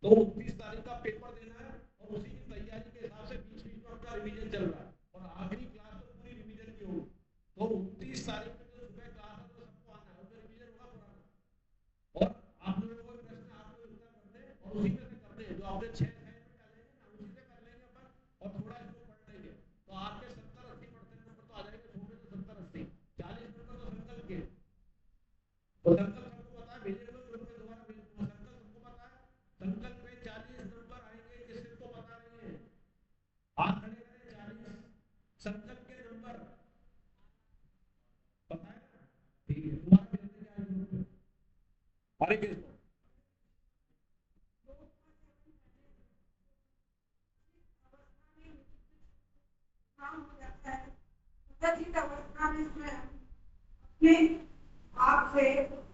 Speaker 1: तो 29 तारीख का पेपर देना है, और उसी की तैयारी के हिसाब से बीच बीच में अपना रिवीजन चल रहा है, और आखिरी क्लास तो पूरी रिवीजन की होगी। तो 29 तारीख को जो सुबह क्लास है तो सबको आना है, उसमें रिवीजन होगा पुराना, और आप लोगों को प्रश्न आप लोग उत्तर करने हैं, और उसी में से करने हैं, जो आपने 6 असाइनमेंट डालेंगे ना उसी से कर लेंगे अपन, और थोड़ा इसको पढ़ लेंगे, तो आपके 70-80% नंबर तो आ जाएंगे, छोटे से 70-80, 40 नंबर तो संकल्प के, तो संकल्प सबको पता है, भेजे लोग उनके दोबारा भेज दूंगा, संकल्प सबको पता है, संकल्प में 40 नंबर आएंगे, किसी को पता नहीं है, हाथ खड़े करें। 40 संकल्प के नंबर पता है? ठीक है, तुम्हारा भेज देंगे आज ग्रुप में। हरे कृष्ण।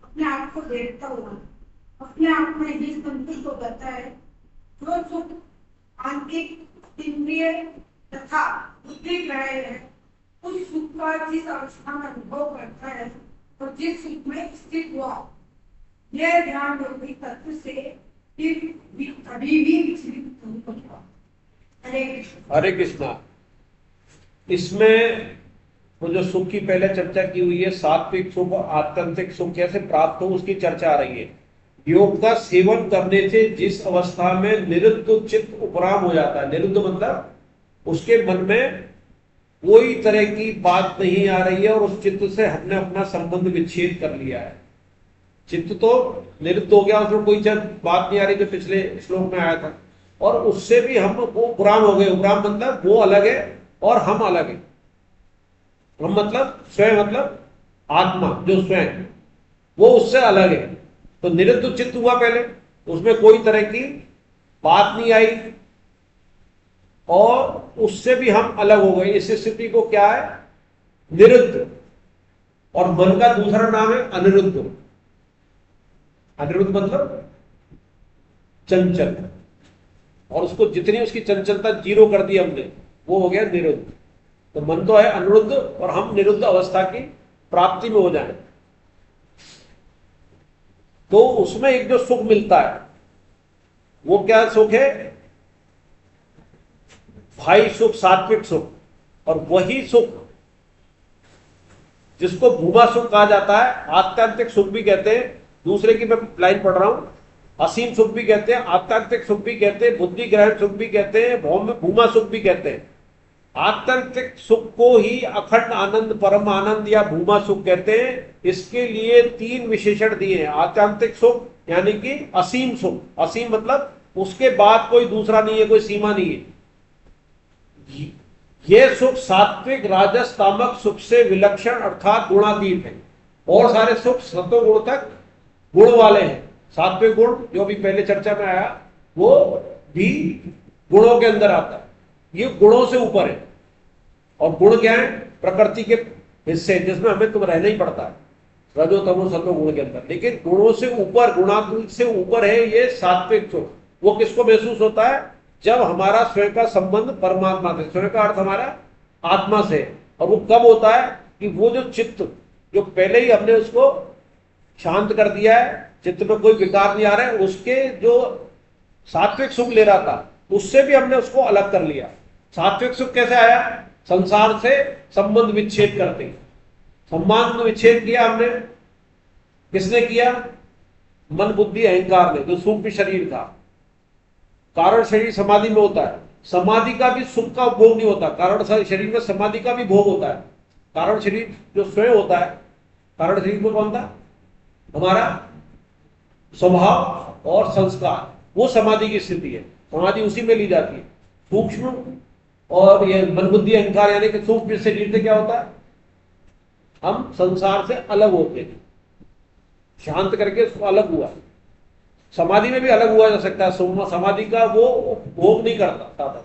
Speaker 4: अपने आप को देखता हुआ अपने आप में ही संतुष्ट हो जाता है, जो सुख आंतरिक इंद्रिय तथा बुद्धि ग्राह्य है, उस सुख का जिस अवस्था में अनुभव करता है और जिस सुख में स्थित हुआ, यह ध्यान योगी तत्व से कभी भी विचलित नहीं होता। हरे कृष्ण।
Speaker 1: हरे कृष्णा। इसमें वो जो सुख की पहले चर्चा की हुई है, सात्विक सुख और आत्यंतिक सुख कैसे प्राप्त हो उसकी चर्चा आ रही है। योग का सेवन करने से जिस अवस्था में निरुद्ध चित्त उपराम हो जाता है, निरुद्ध मतलब उसके मन में कोई तरह की बात नहीं आ रही है, और उस चित्त से हमने अपना संबंध विच्छेद कर लिया है, चित्त तो निरुद्ध हो गया, उसमें कोई बात नहीं आ रही जो पिछले श्लोक में आया था, और उससे भी हम वो उपराम हो गए। उपराम मतलब वो अलग है और हम अलग है। हम मतलब स्वयं, मतलब आत्मा जो स्वयं, वो उससे अलग है। तो निरुद्ध चित्त हुआ पहले, उसमें कोई तरह की बात नहीं आई, और उससे भी हम अलग हो गए। इस स्थिति को क्या है? निरुद्ध। और मन का दूसरा नाम है अनिरुद्ध। अनिरुद्ध मतलब चंचल, और उसको जितनी उसकी चंचलता जीरो कर दी हमने, वो हो गया निरुद्ध। तो मन तो है अनिरुद्ध, और हम निरुद्ध अवस्था की प्राप्ति में हो जाए तो उसमें एक जो सुख मिलता है वो क्या सुख है? भाई सुख, सात्विक सुख। और वही सुख जिसको भूमा सुख कहा जाता है, आत्यांतिक सुख भी कहते हैं, दूसरे की मैं लाइन पढ़ रहा हूं, असीम सुख भी कहते हैं, आत्यांतिक सुख भी कहते हैं, बुद्धि ग्रहण सुख भी कहते हैं, भूमा सुख भी कहते हैं। आत्यंतिक सुख को ही अखंड आनंद, परम आनंद या भूमा सुख कहते हैं। इसके लिए 3 विशेषण दिए हैं। आत्यंतिक सुख यानी कि असीम सुख, असीम मतलब उसके बाद कोई दूसरा नहीं है, कोई सीमा नहीं है। यह सुख सात्विक, राजस, तामक सुख से विलक्षण अर्थात गुणातीत है। और सारे सुख सत्व गुण तक गुण वाले हैं। सात्विक गुण जो भी पहले चर्चा में आया वो भी गुणों के अंदर आता है, ये गुणों से ऊपर है। और गुण क्या है? प्रकृति के हिस्से जिसमें हमें तुम रहना ही पड़ता है, रजो तमो सतो गुण के अंदर। लेकिन गुणों से ऊपर, गुणात्मक से ऊपर है ये सात्विक सुख। वो किसको महसूस होता है? जब हमारा स्वयं का संबंध परमात्मा से, स्वयं का अर्थ हमारा आत्मा से। और वो कब होता है? कि वो जो चित्त जो पहले ही हमने उसको शांत कर दिया है, चित्त में कोई विकार नहीं आ रहा है, उसके जो सात्विक सुख ले रहा था उससे भी हमने उसको अलग कर लिया। सात्विक सुख कैसे आया? संसार से संबंध विच्छेद करते। संबंध विच्छेद किया हमने, किसने किया? मन बुद्धि अहंकार ने, जो सूक्ष्म शरीर था। कारण शरीर समाधि में होता है, समाधि का भी सुख का उपभोग नहीं होता। कारण शरीर में समाधि का भी भोग होता है। कारण शरीर जो स्वयं होता है, कारण शरीर में कौन था? हमारा स्वभाव और संस्कार, वो समाधि की स्थिति है। समाधि उसी में ली जाती है। सूक्ष्म और ये मन बुद्धि अहंकार यानी कि सूक्ष्म शरीर से क्या होता है? हम संसार से अलग होते हैं, शांत करके उसको अलग हुआ। समाधि में भी अलग हुआ जा सकता है। समाधि का वो उपभोग नहीं करता था,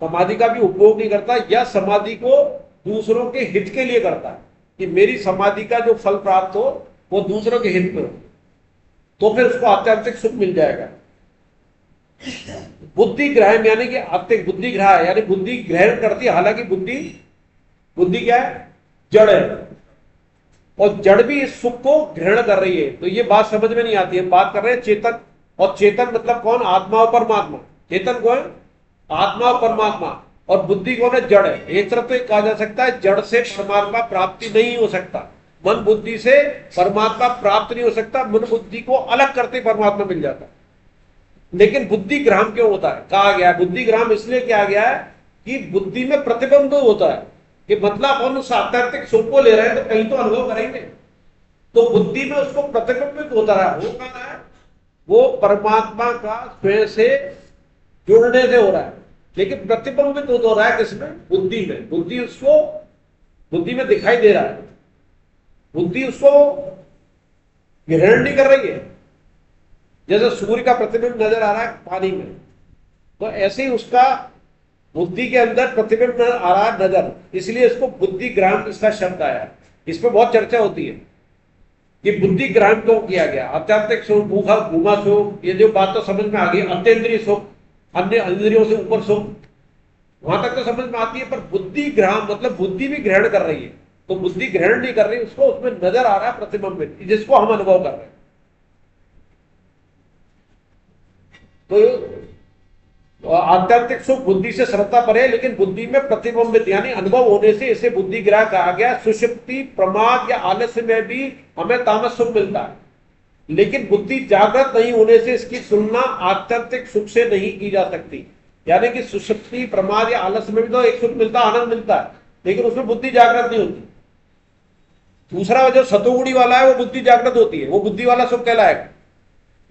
Speaker 1: समाधि का भी उपभोग नहीं करता, या समाधि को दूसरों के हित के लिए करता है कि मेरी समाधि का जो फल प्राप्त हो वो दूसरों के हित में हो, तो फिर उसको आत्मिक सुख मिल जाएगा। बुद्धि ग्रहण यानी कि आत्मिक बुद्धि ग्रह यानी बुद्धि ग्रहण करती है, हालांकि बुद्धि क्या है? जड़ है, और जड़ भी इस सुख को ग्रहण कर रही है। तो ये बात समझ में नहीं आती है। बात कर रहे हैं चेतन, और चेतन मतलब कौन? आत्मा और परमात्मा। चेतन कौन? आत्मा और परमात्मा। और बुद्धि कौन है? जड़ है। एक तरफ तो कहा जा सकता है जड़ से परमात्मा प्राप्ति नहीं हो सकता, मन बुद्धि से परमात्मा प्राप्त नहीं हो सकता, मन बुद्धि को अलग करते परमात्मा मिल जाता। लेकिन बुद्धि ग्राम क्यों होता है? कहा गया बुद्धि ग्राम इसलिए किया गया है कि बुद्धि में प्रतिबंध होता है कि मतलब हम उस आध्यात्मिक सुख को ले रहे हैं तो कहीं तो अनुभव करेंगे, तो बुद्धि में उसको प्रतिबिंबित होता रहा। वो कह रहा है वो परमात्मा का स्वयं से जुड़ने से हो रहा है, लेकिन प्रतिबिंबित हो रहा है किसमें? बुद्धि में। बुद्धि उसको बुद्धि में दिखाई दे रहा है, बुद्धि उसको ग्रहण नहीं कर रही है। जैसे सूर्य का प्रतिबिंब नजर आ रहा है पानी में, तो ऐसे ही उसका बुद्धि के अंदर प्रतिबिंब आ रहा है नजर, इसलिए इसको बुद्धि ग्राम इसका शब्द आया। इस पर बहुत चर्चा होती है कि बुद्धि ग्राम क्यों किया गया। आध्यात्मिक सुख, भूमा सुख, ये जो बात तो समझ में आ गई। अत्यंद्रिय सुख, अन्य इंद्रियों से ऊपर सुख, वहां तक तो समझ में आती है। पर बुद्धि ग्राम मतलब बुद्धि भी ग्रहण कर रही है, तो बुद्धि ग्रहण नहीं कर रही, उसको उसमें नजर आ रहा है प्रतिबिंबित, जिसको हम अनुभव कर रहे हैं। तो आध्यात्मिक सुख बुद्धि से सरलता पर है, लेकिन बुद्धि में प्रतिबिंबित यानी अनुभव होने से इसे बुद्धि ग्रह कहा गया। सुषुप्ति, प्रमाद या आलस्य में भी हमें तामस सुख मिलता है, लेकिन बुद्धि जागृत नहीं होने से इसकी तुलना आध्यात्मिक सुख से नहीं की जा सकती। यानी कि सुषुप्ति, प्रमाद या आलस्य में भी तो एक सुख मिलता, आनंद मिलता है, लेकिन उसमें बुद्धि जागृत नहीं होती। दूसरा जो सतोगुणी वाला है वो बुद्धि जागृत होती है, वो बुद्धि वाला सुख कहलाएगा।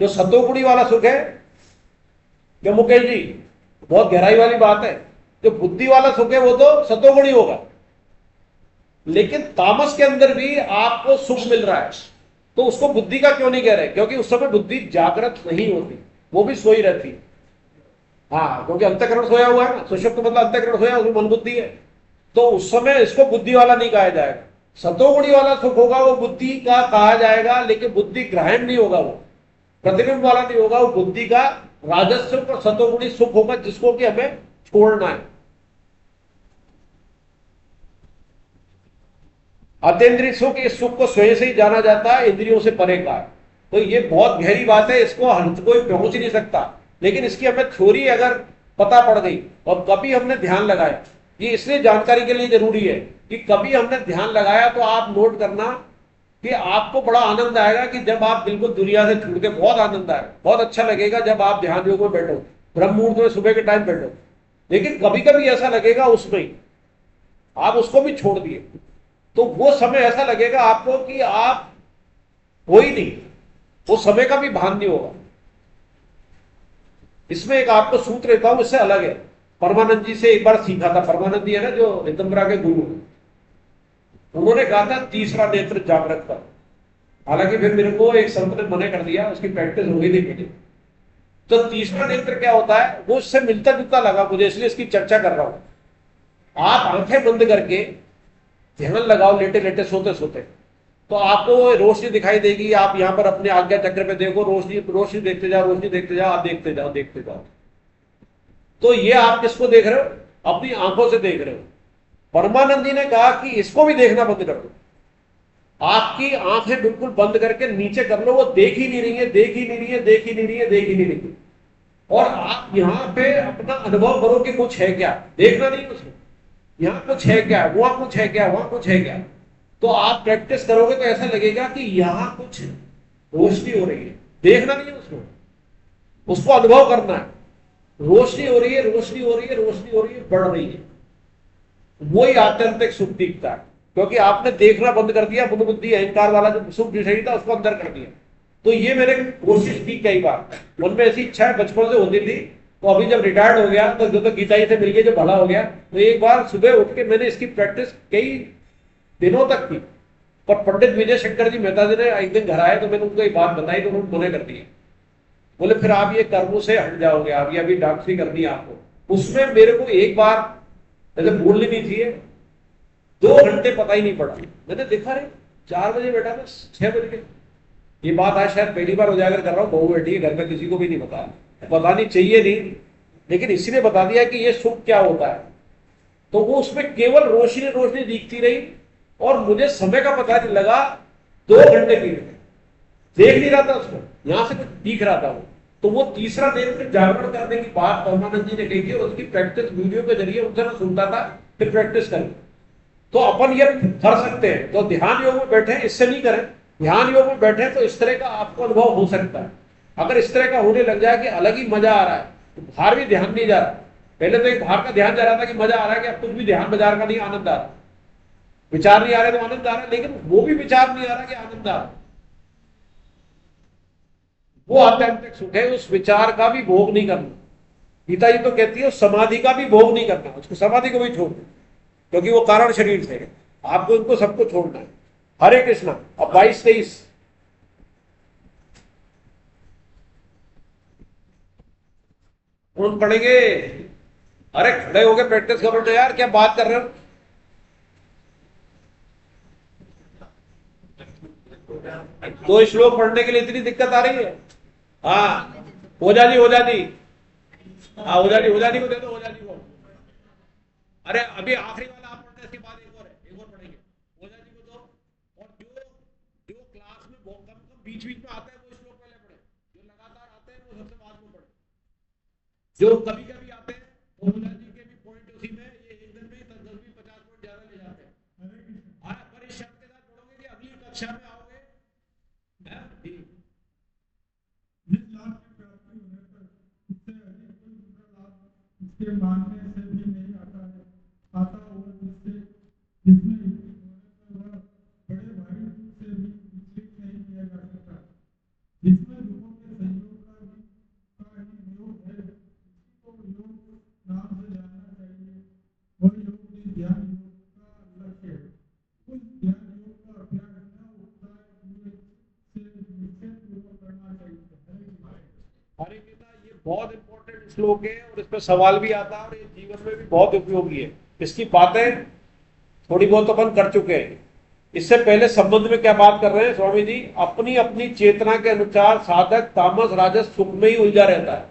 Speaker 1: जो सतोगुणी वाला सुख है, क्या मुकेश जी, बहुत गहराई वाली बात है, जो बुद्धि वाला सुख है वो तो सतोगुणी होगा, लेकिन तामस के अंदर भी आपको सुख मिल रहा है, तो उसको बुद्धि का क्यों नहीं कह रहे? क्योंकि उस समय बुद्धि जागृत नहीं होती, वो भी सोई रहती है। हाँ, क्योंकि अंतःकरण सोया हुआ है ना, सुषुप्त मतलब अंतःकरण सोया, उसमें मन बुद्धि है, तो उस समय इसको बुद्धि वाला नहीं कहा जाएगा। सतोगुणी वाला सुख होगा वो बुद्धि का कहा जाएगा, लेकिन बुद्धि ग्रहण नहीं होगा, वो प्रतिबिंब वाला नहीं होगा, वो बुद्धि का राजस्व और सतोगुणी सुख होगा, जिसको कि हमें छोड़ना है। अतीन्द्रिय सुख, इस सुख को स्वयं से ही जाना जाता है, इंद्रियों से परे का है। तो ये बहुत गहरी बात है, इसको हर कोई पहुंच नहीं सकता, लेकिन इसकी हमें थ्योरी अगर पता पड़ गई और कभी हमने ध्यान लगाया, ये इसलिए जानकारी के लिए जरूरी है कि कभी हमने ध्यान लगाया तो आप नोट करना कि आपको बड़ा आनंद आएगा कि जब आप बिल्कुल दुनिया से छूट के, बहुत आनंद आएगा, बहुत अच्छा लगेगा जब आप ध्यान योग में बैठो, ब्रह्म मुहूर्त में सुबह के टाइम बैठो। लेकिन कभी कभी ऐसा लगेगा उसमें ही आप उसको भी छोड़ दिए, तो वो समय ऐसा लगेगा आपको कि आप हो ही नहीं, वो समय का भी भान नहीं होगा। इसमें एक आपको सूत्र देता हूं, इससे अलग है। परमानंद जी से एक बार सीखा था, परमानंद जी है ना जो रिदम्बरा के गुरु, उन्होंने कहा था तीसरा नेत्र जागृत कर। हालांकि फिर मेरे को एक संत ने मना कर दिया, उसकी प्रैक्टिस हो गई थी मेरी। तो तीसरा नेत्र क्या होता है, वो इससे मिलता जुलता लगा मुझे, इसलिए इसकी चर्चा कर रहा हूं। आप आंखें बंद करके ध्यान लगाओ, लेटे लेटे सोते सोते, तो आपको रोशनी दिखाई देगी, आप यहाँ पर अपने आज्ञा चक्र पे देखो, रोशनी रोशनी देखते जाओ, रोशनी देखते जाओ, आप देखते जाओ देखते जाओ। तो ये आप किसको देख रहे हो? अपनी आंखों से देख रहे हो। परमानंद जी ने कहा कि इसको भी देखना बंद कर दो, आपकी आंखें बिल्कुल बंद करके नीचे कर लो, वो देख ही नहीं रही है, देख ही नहीं रही है, देख ही नहीं रही है, देख ही नहीं रही है। और आप यहाँ पे अपना अनुभव करो कि कुछ है क्या, देखना नहीं उसमें, यहाँ कुछ है क्या, वहां कुछ है क्या, वहां कुछ है क्या। तो आप प्रैक्टिस करोगे तो ऐसा लगेगा कि यहाँ कुछ रोशनी हो रही है, देखना नहीं है उसको, उसको अनुभव करना है। रोशनी हो रही है, रोशनी हो रही है, रोशनी हो रही है, बढ़ रही है, वही आत्यंतिक सुख दिखता है। क्योंकि आपने देखना बंद कर दिया, बुद्ध बुद्धि अहंकार वाला जो सुख दिख रही था उसको अंदर कर दिया। तो ये मैंने कोशिश की कई बार, उनमें ऐसी इच्छा बचपन से होती थी। तो अभी जब रिटायर्ड हो गया तो जो गीता जी से मिल गया, जो भला हो गया, तो एक बार सुबह उठ के मैंने इसकी प्रैक्टिस कई दिनों तक की। पर पंडित विजय शंकर जी मेहता जी ने एक दिन घर आए तो मैंने उनको एक बात बताई तो उन्होंने मना कर दिया। बोले फिर आप ये कर्मों से हट जाओगे, आप ये अभी डॉक्टरी करनी है आपको। उसमें मेरे को एक बार जैसे बोलनी नहीं चाहिए, 2 घंटे पता ही नहीं पड़ा। मैंने देखा रे 4 बजे बैठा मैं 6 बजे। ये बात आज शायद पहली बार उजागर कर रहा हूँ, बहू बैठी है घर में, किसी को भी नहीं बतानी चाहिए नहीं, लेकिन इसी ने बता दिया कि ये सुख क्या होता है। तो वो उसमें केवल रोशनी रोशनी दिखती रही और मुझे समय का पता नहीं लगा। 2 घंटे पीछे देख नहीं रहा था उसको, यहां से कुछ दिख रहा था वो। तो वो तीसरा नेत्र जागरण करने की बात परमानंद जी ने कही थी, और उसकी प्रैक्टिस वीडियो के जरिए उनसे मैं सुनता था, फिर प्रैक्टिस करें तो अपन ये कर सकते हैं। तो ध्यान योग में बैठे, इससे नहीं करें, ध्यान योग में बैठे तो इस तरह का आपको अनुभव हो सकता है। अगर इस तरह का होने लग जाए कि अलग ही मजा आ रहा है, तो बाहर भी ध्यान नहीं जा रहा। पहले तो एक बाहर का ध्यान जा रहा था कि मजा आ रहा है, कि अब कुछ भी ध्यान बाजार का नहीं, आनंद आ रहा, विचार नहीं आ रहे तो आनंद आ रहा है, लेकिन वो भी विचार नहीं आ रहा कि आनंद आ रहा। वो आत्यंतिक सुख है, उस विचार का भी भोग नहीं करना। गीता जी तो कहती है समाधि का भी भोग नहीं करना, उसको समाधि को भी छोड़ दो, क्योंकि वो कारण शरीर से है, आपको इनको सबको छोड़ना है। हरे कृष्णा। अब 22-23 उन पढ़ेंगे। अरे खड़े हो गए, प्रैक्टिस करो तो यार, क्या बात कर रहे हो? दो श्लोक पढ़ने के लिए इतनी दिक्कत आ रही है? हाँ ओझा जी, ओझा जी, हाँ ओझा जी को दे दो, ओझा जी को। अरे अभी आखिरी वाला आप पढ़ने के बाद एक और पढ़ेंगे, ओझा जी को दो। और जो क्लास में बहुत कम बीच में आता है वो श्लोक पहले पढ़े, जो लगातार आते हैं वो सबसे बाद में पढ़े, जो कभी कभी आते हैं ओझा जी के भी पॉइंट उसी में, ये एक दिन में 10-20-50 पॉइंट ज्यादा ले जाते हैं। पर इस शर्त के साथ पढ़ोगे कि अगली कक्षा में आओगे।
Speaker 3: इसके मानने से भी नहीं आता हुआ, जिसमें बड़े भारी से भी विचलित नहीं किया जा सकता, जिसमें रूपों के संयोग का ही योग है, को योग नाम से जानना चाहिए। वह योग भी ध्यान योग का लक्ष्य है। उस ध्यान योग का अभ्यास न उत्साह से निश्चय पूर्वक करना चाहिए।
Speaker 1: हरे कृष्णा, ये बहुत इंपॉर्टेंट श्लोक है और इस पर सवाल भी आता है और ये जीवन में भी बहुत उपयोगी है। इसकी बातें थोड़ी बहुत अपन कर चुके हैं। इससे पहले संबंध में क्या बात कर रहे हैं स्वामी जी? अपनी अपनी चेतना के अनुसार साधक तामस राजस सुख में ही उलझा रहता है।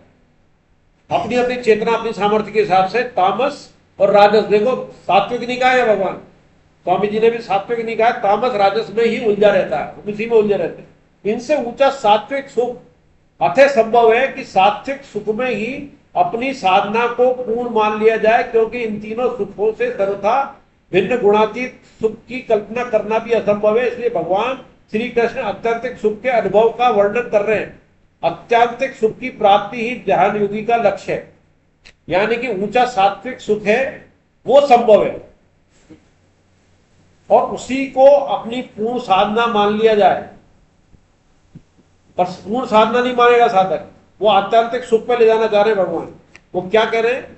Speaker 1: अपनी अपनी चेतना अपनी सामर्थ्य के हिसाब से तामस और राजस, देखो सात्विक नहीं कहा है भगवान, स्वामी जी ने भी सात्विक नहीं कहा, तामस राजस में ही उलझा रहता है, उसी में उलझे रहते हैं। इनसे ऊंचा सात्विक सुख अतः संभव है कि सात्विक सुख में ही अपनी साधना को पूर्ण मान लिया जाए, क्योंकि इन तीनों सुखों से सर्वथा भिन्न गुणातीत सुख की कल्पना करना भी असंभव है। इसलिए भगवान श्री कृष्ण आत्यंतिक सुख के अनुभव का वर्णन कर रहे हैं। आत्यंतिक सुख की प्राप्ति ही ध्यान योगी का लक्ष्य है, यानी कि ऊंचा सात्विक सुख है वो संभव है और उसी को अपनी पूर्ण साधना मान लिया जाए। पर पूर्ण साधना नहीं मानेगा साधक, वो आत्यंतिक सुख पे ले जाना चाह रहे हैं भगवान। वो क्या कह रहे हैं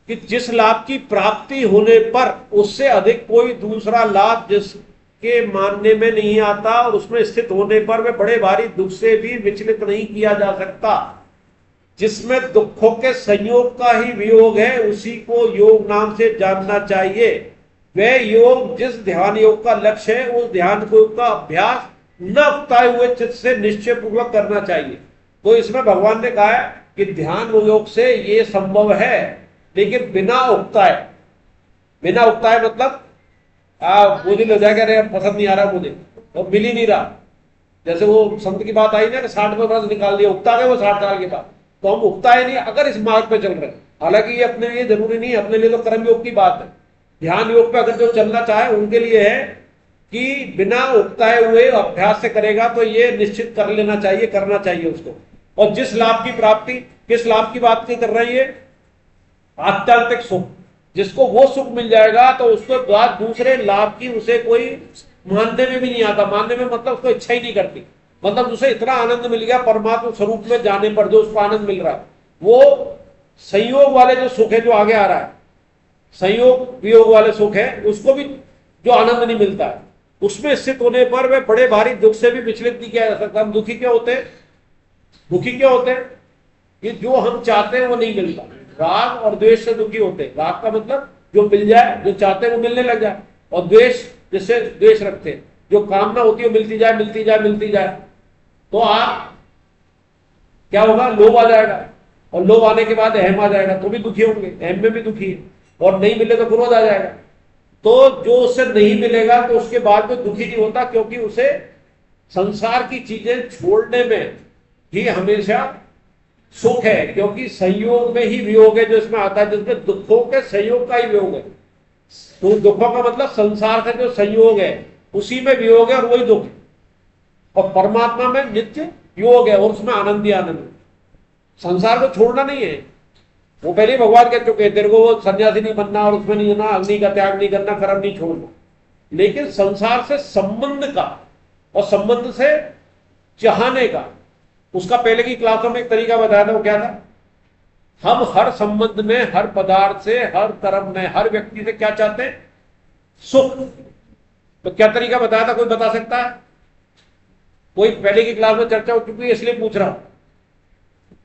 Speaker 1: कि जिस लाभ की प्राप्ति होने पर उससे अधिक कोई दूसरा लाभ जिसके मानने में नहीं आता और उसमें स्थित होने पर वे बड़े भारी दुख से भी विचलित नहीं किया जा सकता। जिसमें दुखों के संयोग का ही वियोग है उसी को योग नाम से जानना चाहिए। वे योग जिस ध्यान योग का लक्ष्य है उस ध्यान योग का अभ्यास न उकताए हुए चित्त से निश्चय पूर्वक करना चाहिए। तो इसमें भगवान ने कहा है कि ध्यान योग से ये संभव है, लेकिन बिना उकताए। बिना उकताए मतलब बोझिल हो जाएगा, अरे पसंद नहीं आ रहा मुझे, तो मिल ही नहीं रहा। जैसे वो संत की बात आई ना, 60 में वर्ष निकाल दिया, उगता गए वो 60 साल के बाद, तो हम उगता ही नहीं अगर इस मार्ग पे चल रहे हैं। हालांकि ये अपने लिए जरूरी नहीं है, अपने लिए तो कर्म योग की बात है। ध्यान योग पे अगर जो चलना चाहे उनके लिए है कि बिना उगताए हुए अभ्यास से करेगा तो ये निश्चित कर लेना चाहिए, करना चाहिए उसको। और जिस लाभ की प्राप्ति, किस लाभ की बात कर रही है? आत्यंतिक सुख। जिसको वो सुख मिल जाएगा तो उसके बाद दूसरे लाभ की उसे कोई मानने में भी नहीं आता। मानने में मतलब उसको इच्छा ही नहीं करती। मतलब उसे इतना आनंद मिल गया परमात्मा स्वरूप में जाने पर, जो उसको आनंद मिल रहा है, वो संयोग वाले जो सुख है जो आगे आ रहा है, संयोग वियोग वाले सुख है, उसको भी जो आनंद नहीं मिलता है, उसमें स्थित होने पर वे बड़े भारी दुख से भी विचलित नहीं किया जा सकता। हम दुखी क्यों होते हैं? दुखी क्यों होते हैं? कि जो हम चाहते हैं वो नहीं मिलता। राग और द्वेष से दुखी होते हैं। राग का मतलब जो मिल जाए, जो चाहते हैं वो मिलने लग जाए, और द्वेष जिससे द्वेष रखते हैं, जो कामना होती है मिलती जाए मिलती जाए मिलती जाए, तो आप क्या होगा? लोभ आ जाएगा, और लोभ आने के बाद अहम आ जाएगा, तो भी दुखी होंगे, अहम में भी दुखी है, और नहीं मिले तो क्रोध आ जाएगा। तो जो उससे नहीं मिलेगा तो उसके बाद में दुखी नहीं होता, क्योंकि उसे संसार की चीजें छोड़ने में ही हमेशा सुख है, क्योंकि संयोग में ही वियोग है जो इसमें आता है, जिसमें दुखों के संयोग का ही वियोग है। तो दुखों का मतलब संसार से जो संयोग है उसी में वियोग है, और वही दुख है। और परमात्मा में नित्य योग है, और उसमें आनंद ही आनंद है। संसार को छोड़ना नहीं है। वो पहले भगवान कह चुके हैं, तेरे को वो सन्यासी नहीं बनना, और उसमें नहीं जाना, अग्नि का त्याग नहीं करना, कर्म नहीं छोड़ना। लेकिन संसार से संबंध का और संबंध से चाहने का, उसका पहले की क्लासों में एक तरीका बताया था। वो क्या था? हम हर संबंध में, हर पदार्थ से, हर कर्म में, हर व्यक्ति से क्या चाहते हैं? सुख। तो क्या तरीका बताया था? कोई बता सकता है? कोई पहले की क्लास में चर्चा हो चुकी है, इसलिए पूछ रहा हूं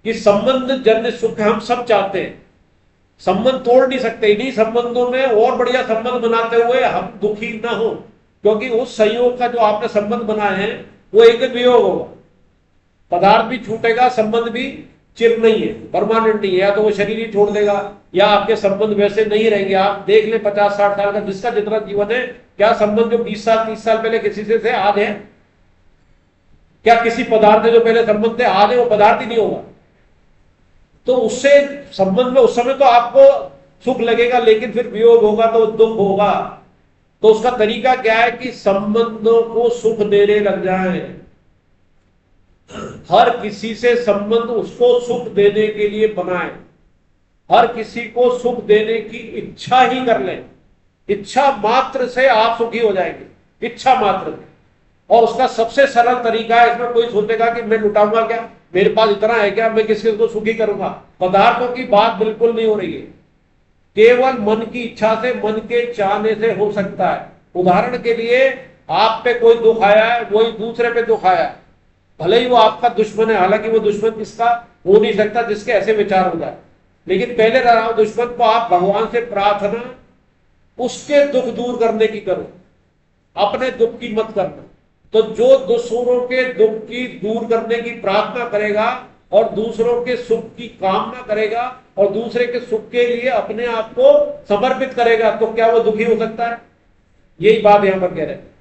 Speaker 1: कि संबंध जन्य सुख हम सब चाहते हैं, संबंध तोड़ नहीं सकते। इन्हीं संबंधों में और बढ़िया संबंध बनाते हुए हम दुखी ना हो, क्योंकि उस संयोग का जो आपने संबंध बनाए हैं वो एक दिन वियोग होगा। पदार्थ भी छूटेगा, संबंध भी चिर नहीं है, परमानेंट नहीं है। या तो वो शरीर ही छोड़ देगा, या आपके संबंध वैसे नहीं रहेंगे। आप देख ले 50-60 साल का जिसका जितना जीवन है, क्या संबंध जो 20 साल 30 साल पहले किसी से थे आज है? क्या किसी पदार्थ जो पहले संबंध थे आज है? वो पदार्थ ही नहीं होगा। तो उससे संबंध में उस समय तो आपको सुख लगेगा, लेकिन फिर वियोग होगा तो दुख होगा। तो उसका तरीका क्या है कि संबंधों को सुख देने लग जाए। हर किसी से संबंध उसको सुख देने के लिए बनाए, हर किसी को सुख देने की इच्छा ही कर लें। इच्छा मात्र से आप सुखी हो जाएंगे, इच्छा मात्र से। और उसका सबसे सरल तरीका है, इसमें कोई सोचेगा कि मैं लुटाऊंगा क्या, मेरे पास इतना है क्या, मैं किसी को सुखी करूंगा, पदार्थों की बात बिल्कुल नहीं हो रही है। केवल मन की इच्छा से, मन के चाहने से हो सकता है। उदाहरण के लिए आप पे कोई दुख आया है, वही दूसरे पे दुख आया, भले ही वो आपका दुश्मन है, हालांकि वो दुश्मन किसका हो नहीं सकता जिसके ऐसे विचार हो जाए। लेकिन पहले रहा दुश्मन को आप भगवान से प्रार्थना उसके दुख दूर करने की करो, अपने दुख की मत करना। तो जो दूसरों के दुख की दूर करने की प्रार्थना करेगा और दूसरों के सुख की कामना करेगा और दूसरे के सुख के लिए अपने आप को समर्पित करेगा, तो क्या वो दुखी हो सकता है? यही बात यहां पर कह रहे हैं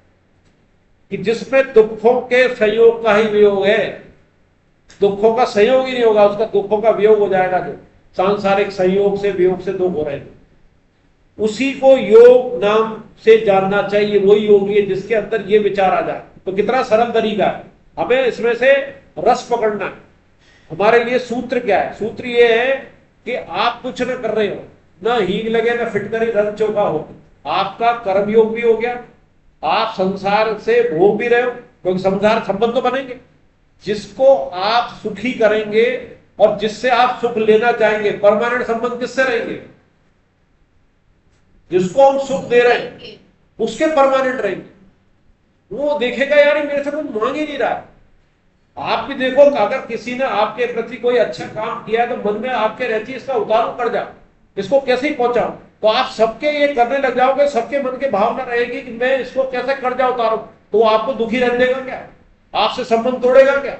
Speaker 1: कि जिसमें दुखों के संयोग का ही वियोग है, दुखों का संयोग ही नहीं होगा, उसका दुखों का वियोग हो जाएगा। जो सांसारिक संयोग से, वियोग से दुख हो रहे हैं, उसी को योग नाम से जानना चाहिए। वही योगी है जिसके अंदर ये विचार आ जाए। तो कितना सरल तरीका है, हमें इसमें से रस पकड़ना है। हमारे लिए सूत्र क्या है? सूत्र ये है कि आप कुछ न कर रहे हो, ना हींग लगे ना फिटकरी रंग चौका हो, आपका कर्मयोग भी हो गया, आप संसार से भोग भी रहे हो, क्योंकि संसार संबंध तो बनेंगे। जिसको आप सुखी करेंगे और जिससे आप सुख लेना चाहेंगे, परमानेंट संबंध किससे रहेंगे? जिसको हम सुख दे रहे हैं उसके परमानेंट रहेंगे। वो देखेगा यार मेरे से कोई मांग ही नहीं रहा। आप भी देखो, अगर किसी ने आपके प्रति कोई अच्छा काम किया है तो मन में आपके रहती है इसका उतारू कर जा, इसको कैसे ही पहुंचाऊं, तो आप सबके ये करने लग जाओगे, सबके मन की भावना रहेगी कि मैं इसको कैसे कर्जा उतारूं, तो वो आपको दुखी रहने देगा क्या, आपसे संबंध तोड़ेगा क्या।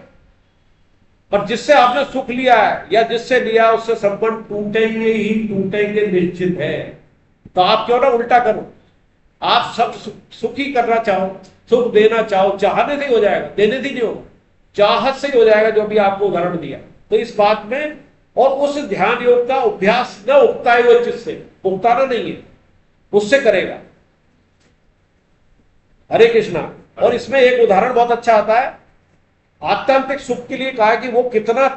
Speaker 1: पर जिससे आपने सुख लिया है या जिससे लिया उससे संबंध टूटेंगे ही टूटेंगे, निश्चित है। तो आप क्यों ना उल्टा करो, आप सब सुखी करना चाहो, सुख देना चाहो, चाहने से ही हो जाएगा, देने से नहीं होगा, चाहत से ही हो जाएगा, जो भी आपको उदाहरण दिया। तो इस बात में, और उस ध्यान योग का अभ्यास न उगताए हुए चित्त से, उगताना नहीं है, उससे करेगा। हरे कृष्णा। और इसमें एक उदाहरण बहुत अच्छा आता है, आत्यंतिक सुख के लिए कहा है कि वो कितना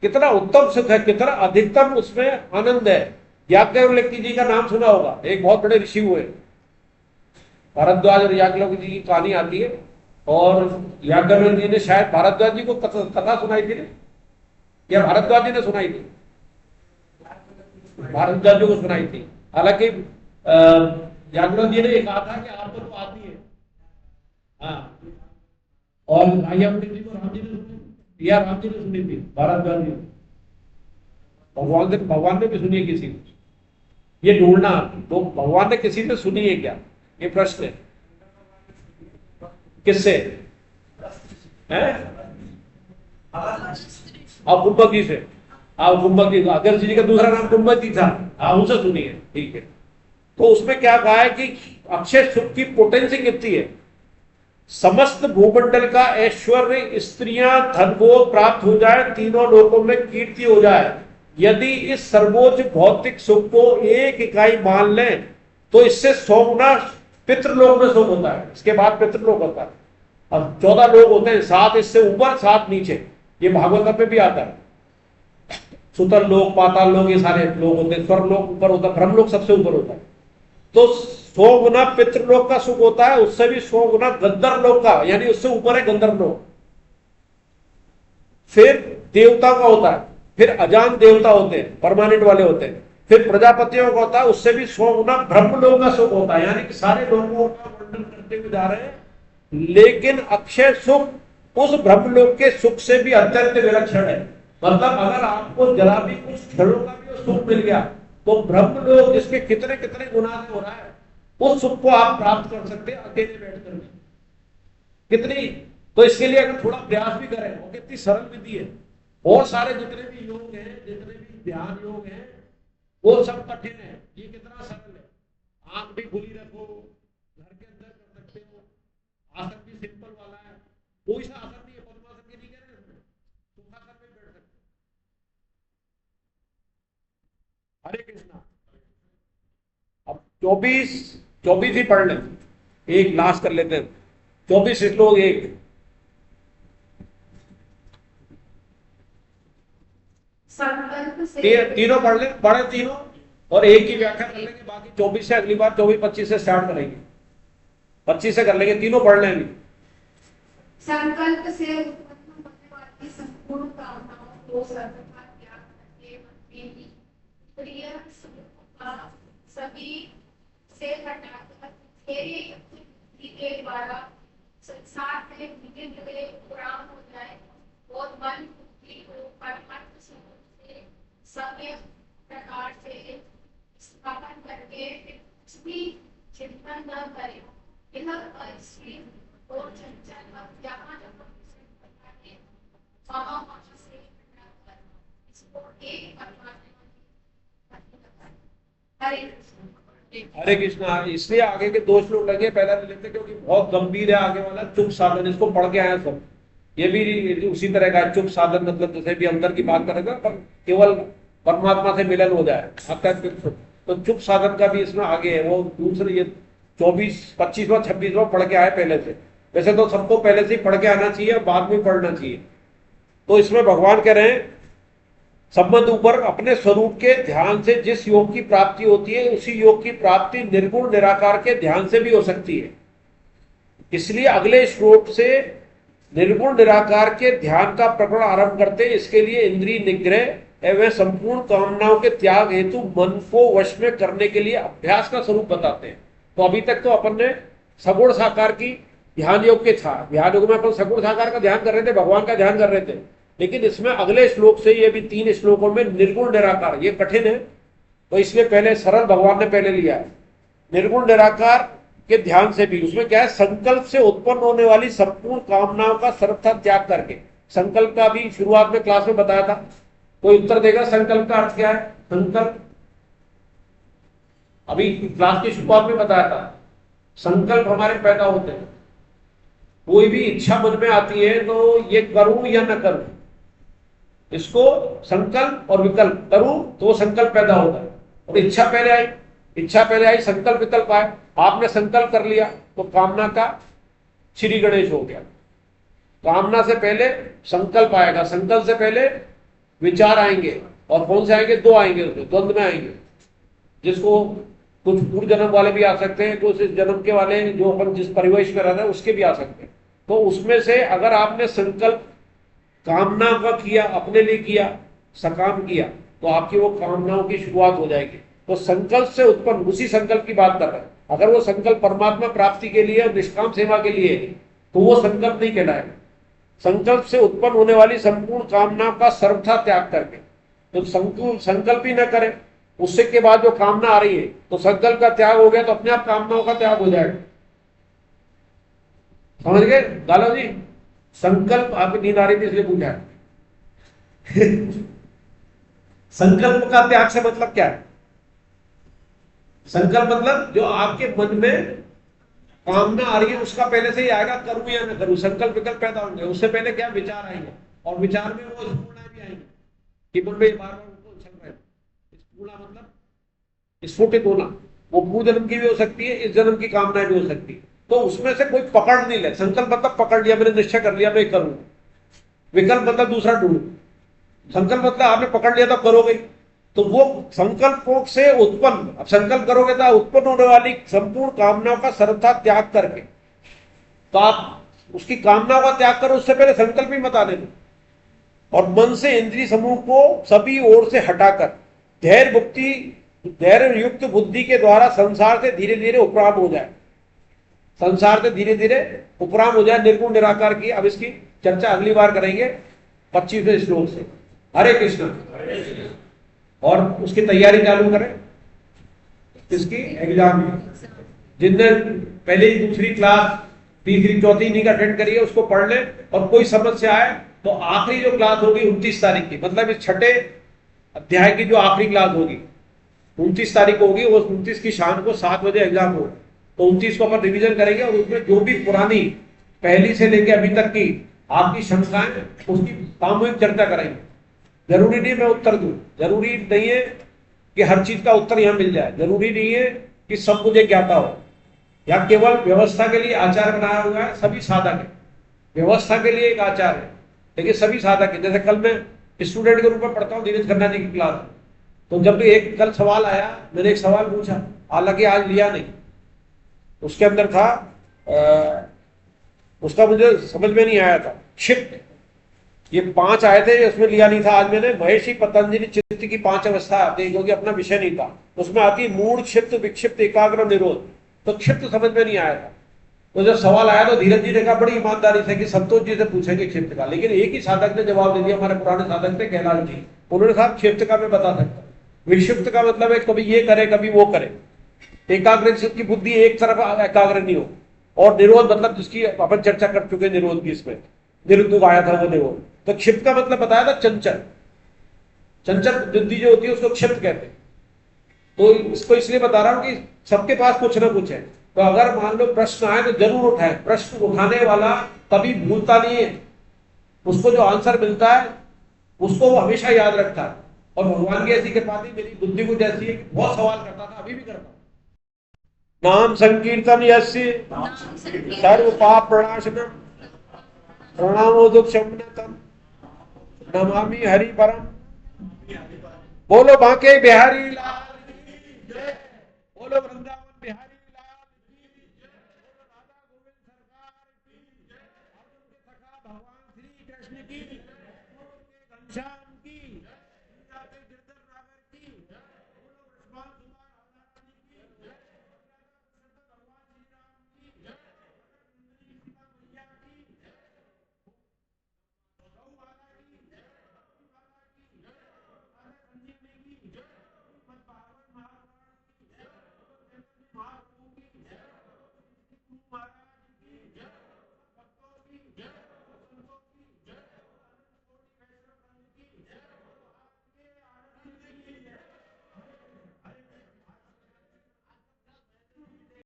Speaker 1: कितना उत्तम सुख है, कितना अधिकतम उसमें आनंद है। याज्ञवल्क्य जी का नाम सुना होगा, एक बहुत बड़े ऋषि हुए, भारद्वाज और याज्ञवल्क्य जी की कहानी आती है। और याज्ञवल्क्य जी ने शायद भारद्वाज जी को कथा सुनाई थी, या भारद्वाज जी ने सुनाई थी, भारद्वाज जी को सुनाई थी। हालांकि याज्ञवल्क्य जी ने कहा था कि आपको तो आती है, हाँ, और याज्ञवल्क्य जी को राम जी ने सुनी, या राम जी ने सुनी थी भारद्वाज जी, भगवान ने भी सुनी है किसी को, ये ढूंढना, तो भगवान ने किसी से सुनी है क्या, ये प्रश्न है। किससे है? आप कुंभक जी से, आप कुंभक जी, अगस्त जी का दूसरा नाम कुंभक जी था, आप उनसे सुनिए, ठीक है। तो उसमें क्या कहा है कि अक्षय सुख की पोटेंसी कितनी है, समस्त भूमंडल का ऐश्वर्य, स्त्रियां, धन भोग प्राप्त हो जाए, तीनों लोकों में कीर्ति हो जाए, यदि इस सर्वोच्च भौतिक सुख को एक इकाई मान लें तो इससे 100 गुना पितृलोक में सुख होता है, इसके बाद पितृलोक होता है। अब 14 लोग होते हैं, 7 इससे ऊपर 7 नीचे, ये भागवत में भी आता है। सुतर लोक, पाताल लोक, ये सारे लोग होते हैं, स्वर्ग लोक ऊपर होता है, ब्रह्म लोक सबसे ऊपर होता है। तो 100 गुना पितृलोक का सुख होता है, उससे भी 100 गुना गंधर्व लोक का, यानी उससे ऊपर है गंधर्व लोक। फिर देवता का होता है, फिर अजान देवता होते हैं, परमानेंट वाले होते हैं, फिर प्रजापतियों का होता है, उससे भी 100 गुना ब्रह्मलोक का सुख होता है। यानी कि सारे लोगों का वर्णन करते हुए जा रहे हैं, लेकिन अक्षय सुख उस ब्रह्मलोक के सुख से भी अत्यंत विलक्षण है। मतलब अगर आपको जरा भी कुछ क्षणों का भी सुख मिल गया तो ब्रह्मलोक जिसके कितने कितने गुना से हो रहा है, उस सुख को आप प्राप्त कर सकते हैं अकेले बैठकर कितनी। तो इसके लिए अगर थोड़ा प्रयास भी करें, वो कितनी सरल विधि है। और सारे जितने भी योग हैं, जितने भी ध्यान योग हैं, वो सब कठिन है, ये कितना सरल है। आंख भी खुली रखो, घर के अंदर कर सकते हो, आसन भी सिंपल वाला है, कोई सा आसन नहीं है, पद्मासन के नहीं कह रहे हैं, सुखासन में बैठ सकते। हरे कृष्णा। अब 24 ही पढ़ लें, एक लास्ट कर लेते हैं, 24 श्लोक एक। तीनों पढ़ लें, पढ़े तीनों, और एक की व्याख्या कर लेंगे। बाकी 24 से अगली बार 24-25 से स्टार्ट करेंगे, 25 से कर लेंगे, तीनों पढ़ लेंगे।
Speaker 4: संकल्प से उत्पन्न होने वाली संपूर्ण कामनाओं को सर्वथा त्याग करके मन में प्रिय सुख का सभी से हटाकर तेरे युक्ति के द्वारा संसार में मिले मिले पुराण हो जाए और मन बुद्धि को परमात्म से समय प्रकार से स्थापन करके उसकी चिंतन न करे। यह ऐसी और चंचल जहाँ से इसको एक
Speaker 1: हरे कृष्णा। इसलिए आगे के 2 श्लोक लगे, पहला ले लेते क्योंकि बहुत गंभीर है आगे वाला। चुप साधन, इसको पढ़ के आए सब, ये भी उसी तरह का चुप साधन, मतलब जैसे भी अंदर की बात करेगा पर केवल परमात्मा से मिलन हो जाए, तो चुप साधन का भी इसमें आगे है। वो दूसरे ये 24, 25वां 26वां पढ़ के आए पहले से। वैसे तो सबको पहले से ही पढ़ के आना चाहिए, बाद में पढ़ना चाहिए। तो इसमें भगवान कह रहे हैं संबंध ऊपर अपने स्वरूप के ध्यान से जिस योग की प्राप्ति होती है, उसी योग की प्राप्ति निर्गुण निराकार के ध्यान से भी हो सकती है। इसलिए अगले श्लोक से निर्गुण निराकार के ध्यान का प्रकरण आरंभ करते हैं। इसके लिए इंद्रिय निग्रह एवं संपूर्ण कामनाओं के त्याग हेतु मन को वश में करने के लिए अभ्यास का स्वरूप बताते हैं। तो अभी तक तो अपन ने सगुण साकार की ध्यान योग के था, ध्यान योग में अपन सगुण साकार का ध्यान कर रहे थे, भगवान का ध्यान कर रहे थे। लेकिन इसमें अगले श्लोक से, ये भी 3 श्लोकों में निर्गुण निराकार, ये कठिन है, तो इसलिए पहले सरल भगवान ने पहले लिया है। निर्गुण निराकार के ध्यान से भी उसमें क्या है, संकल्प से उत्पन्न होने वाली संपूर्ण कामनाओं का सर्वथा त्याग करके। संकल्प का भी शुरुआत में क्लास में बताया था, कोई उत्तर देगा संकल्प का अर्थ क्या है? संकल्प अभी क्लास की शुरुआत में बताया था, संकल्प हमारे पैदा होते हैं, कोई भी इच्छा मन में आती है तो ये करूं या न करूं, इसको संकल्प और विकल्प, करूं तो वो संकल्प पैदा होता है। और इच्छा पहले आई, संकल्प विकल्प आए, आपने संकल्प कर लिया तो कामना का श्री गणेश हो गया। कामना से पहले संकल्प आएगा, संकल्प से पहले विचार आएंगे, और कौन से आएंगे? दो आएंगे, द्वंद्व में आएंगे, जिसको कुछ पूर्व जन्म वाले भी आ सकते हैं, कुछ इस जन्म के वाले जो अपन जिस परिवेश में रहते हैं उसके भी आ सकते हैं। तो उसमें से अगर आपने संकल्प कामना का किया, अपने लिए किया, सकाम किया, तो आपकी वो कामनाओं की शुरुआत हो जाएगी। तो संकल्प से उत्पन्न, उसी संकल्प की बात कर रहे हैं। अगर वो संकल्प परमात्मा प्राप्ति के लिए, निष्काम सेवा के लिए, तो वो संकल्प नहीं कहलाएगा। संकल्प से उत्पन्न होने वाली संपूर्ण कामना का सर्वथा त्याग करके, तो संकल्प ही न करें, उससे के बाद जो कामना आ रही है तो संकल्प का त्याग हो गया, तो अपने आप कामनाओं का त्याग हो जाएगा। समझ गए गालो जी? संकल्प, आपकी नींद आ रही थी इसलिए पूछा है। संकल्प का त्याग से मतलब क्या है? संकल्प मतलब जो आपके मन में कामना आ रही है उसका पहले से ही आएगा, करूं या न करूं, संकल्प विकल्प पैदा होंगे। उससे पहले क्या विचार आएंगे, और विचार में वो स्फूर्णाएं भी आएंगी कि मन में बार बार उनको चल रहा है। स्फूर्णा मतलब स्फुटित होना, वो पूर्व जन्म की भी हो सकती है, इस जन्म की कामनाएं भी हो सकती है। तो उसमें से कोई पकड़ नहीं ले। संकल्प मतलब पकड़ लिया, मैंने निश्चय कर लिया मैं करूंगा। विकल्प मतलब दूसरा ढूंढ। संकल्प मतलब आपने पकड़ लिया तो करोगे। तो वो संकल्पों से उत्पन्न, अब संकल्प करोगे तो उत्पन्न होने वाली संपूर्ण कामनाओं का सर्वथा त्याग करके, तो आप उसकी कामनाओं का त्याग करो, उससे पहले संकल्प ही मत आने दो। और मन से इंद्रिय समूह को सभी ओर से हटाकर धैर्य युक्त बुद्धि के द्वारा संसार से धीरे धीरे उपराम हो जाए। संसार से धीरे धीरे उपराम हो जाए निर्गुण निराकार की। अब इसकी चर्चा अगली बार करेंगे 25वें श्लोक से। हरे कृष्ण। और उसकी तैयारी चालू करें, इसकी एग्जाम की। जिनने पहले दूसरी क्लास, तीसरी, चौथी इन्हीं का अटेंड करिए, उसको पढ़ लें। और कोई समस्या आए तो आखिरी जो क्लास होगी 29 तारीख की, मतलब इस छठे अध्याय की जो आखिरी क्लास होगी 29 तारीख होगी, वो 29 की शाम को 7 बजे एग्जाम होगा। तो 29 को अपन रिवीजन करेंगे, और उसमें जो भी पुरानी पहली से लेकर अभी तक की आपकी शंकाएं, उसकी सामूहिक चर्चा करेंगे। जरूरी नहीं मैं उत्तर दूं, जरूरी नहीं है कि हर चीज का उत्तर यहां मिल जाए, जरूरी नहीं है कि सब मुझे ज्ञाता हो। या केवल व्यवस्था के लिए आचार बनाया हुआ है, सभी साधक है। व्यवस्था के लिए एक आचार है, लेकिन सभी साधक है। जैसे कल मैं स्टूडेंट के रूप में पढ़ता हूँ धीरज खन्ना जी की क्लास, तो जब भी एक कल सवाल आया, मैंने एक सवाल पूछा, हालांकि आज लिया नहीं, उसके अंदर था उसका मुझे समझ में नहीं आया था, क्षिप्त, ये 5 आए थे, उसमें लिया नहीं था। आज मैंने महर्षि पतंजलि चित्त की 5 अवस्था आती है, क्योंकि अपना विषय नहीं था, उसमें आती मूढ़, क्षिप्त, विक्षिप्त, एकाग्र, निरोध। तो क्षिप्त समझ में नहीं आया था, तो जब सवाल आया तो धीरज जी ने कहा बड़ी ईमानदारी से कि संतोष जी से पूछेंगे क्षिप्त का, लेकिन एक ही साधक ने जवाब दे दिया, हमारे पुराने साधक थे कैलाश जी। उन्होंने कहा क्षिप्त का मैं बता सकता, विक्षिप्त का मतलब है कभी ये करे कभी वो करे, एकाग्र की बुद्धि एक तरफ एकाग्र नहीं हो। और निरोध मतलब जिसकी अपन चर्चा कर चुके निरोध की, इसमें निरुद्ध आया था वो निरोध। तो क्षिप्त का मतलब बताया था चंचल, चंचल बुद्धि जो होती है उसको क्षिप्त कहते हैं। तो इसको इसलिए बता रहा हूं कि सबके पास कुछ ना कुछ है, तो अगर मान लो प्रश्न आए तो जरूर उठाए। प्रश्न उठाने वाला कभी भूलता नहीं है, उसको जो आंसर मिलता है उसको वो हमेशा याद रखता है। और भगवान की ऐसी कृपा थी, मेरी बुद्धि कुछ ऐसी है कि बहुत सवाल करता था, अभी भी करता हूं। नाम संकीर्तन यस्य सर्व पाप प्रणाशनम प्रणामो दुख शमनतम नमामि हरि परम। बोलो बांके बिहारी लाल की जय, बोलो वृंदावन बिहारी लाल की जय, बोलो राधा गोविंद सरकार की जय, अर्जुन के सखा भगवान श्री कृष्ण की जय, घनश्याम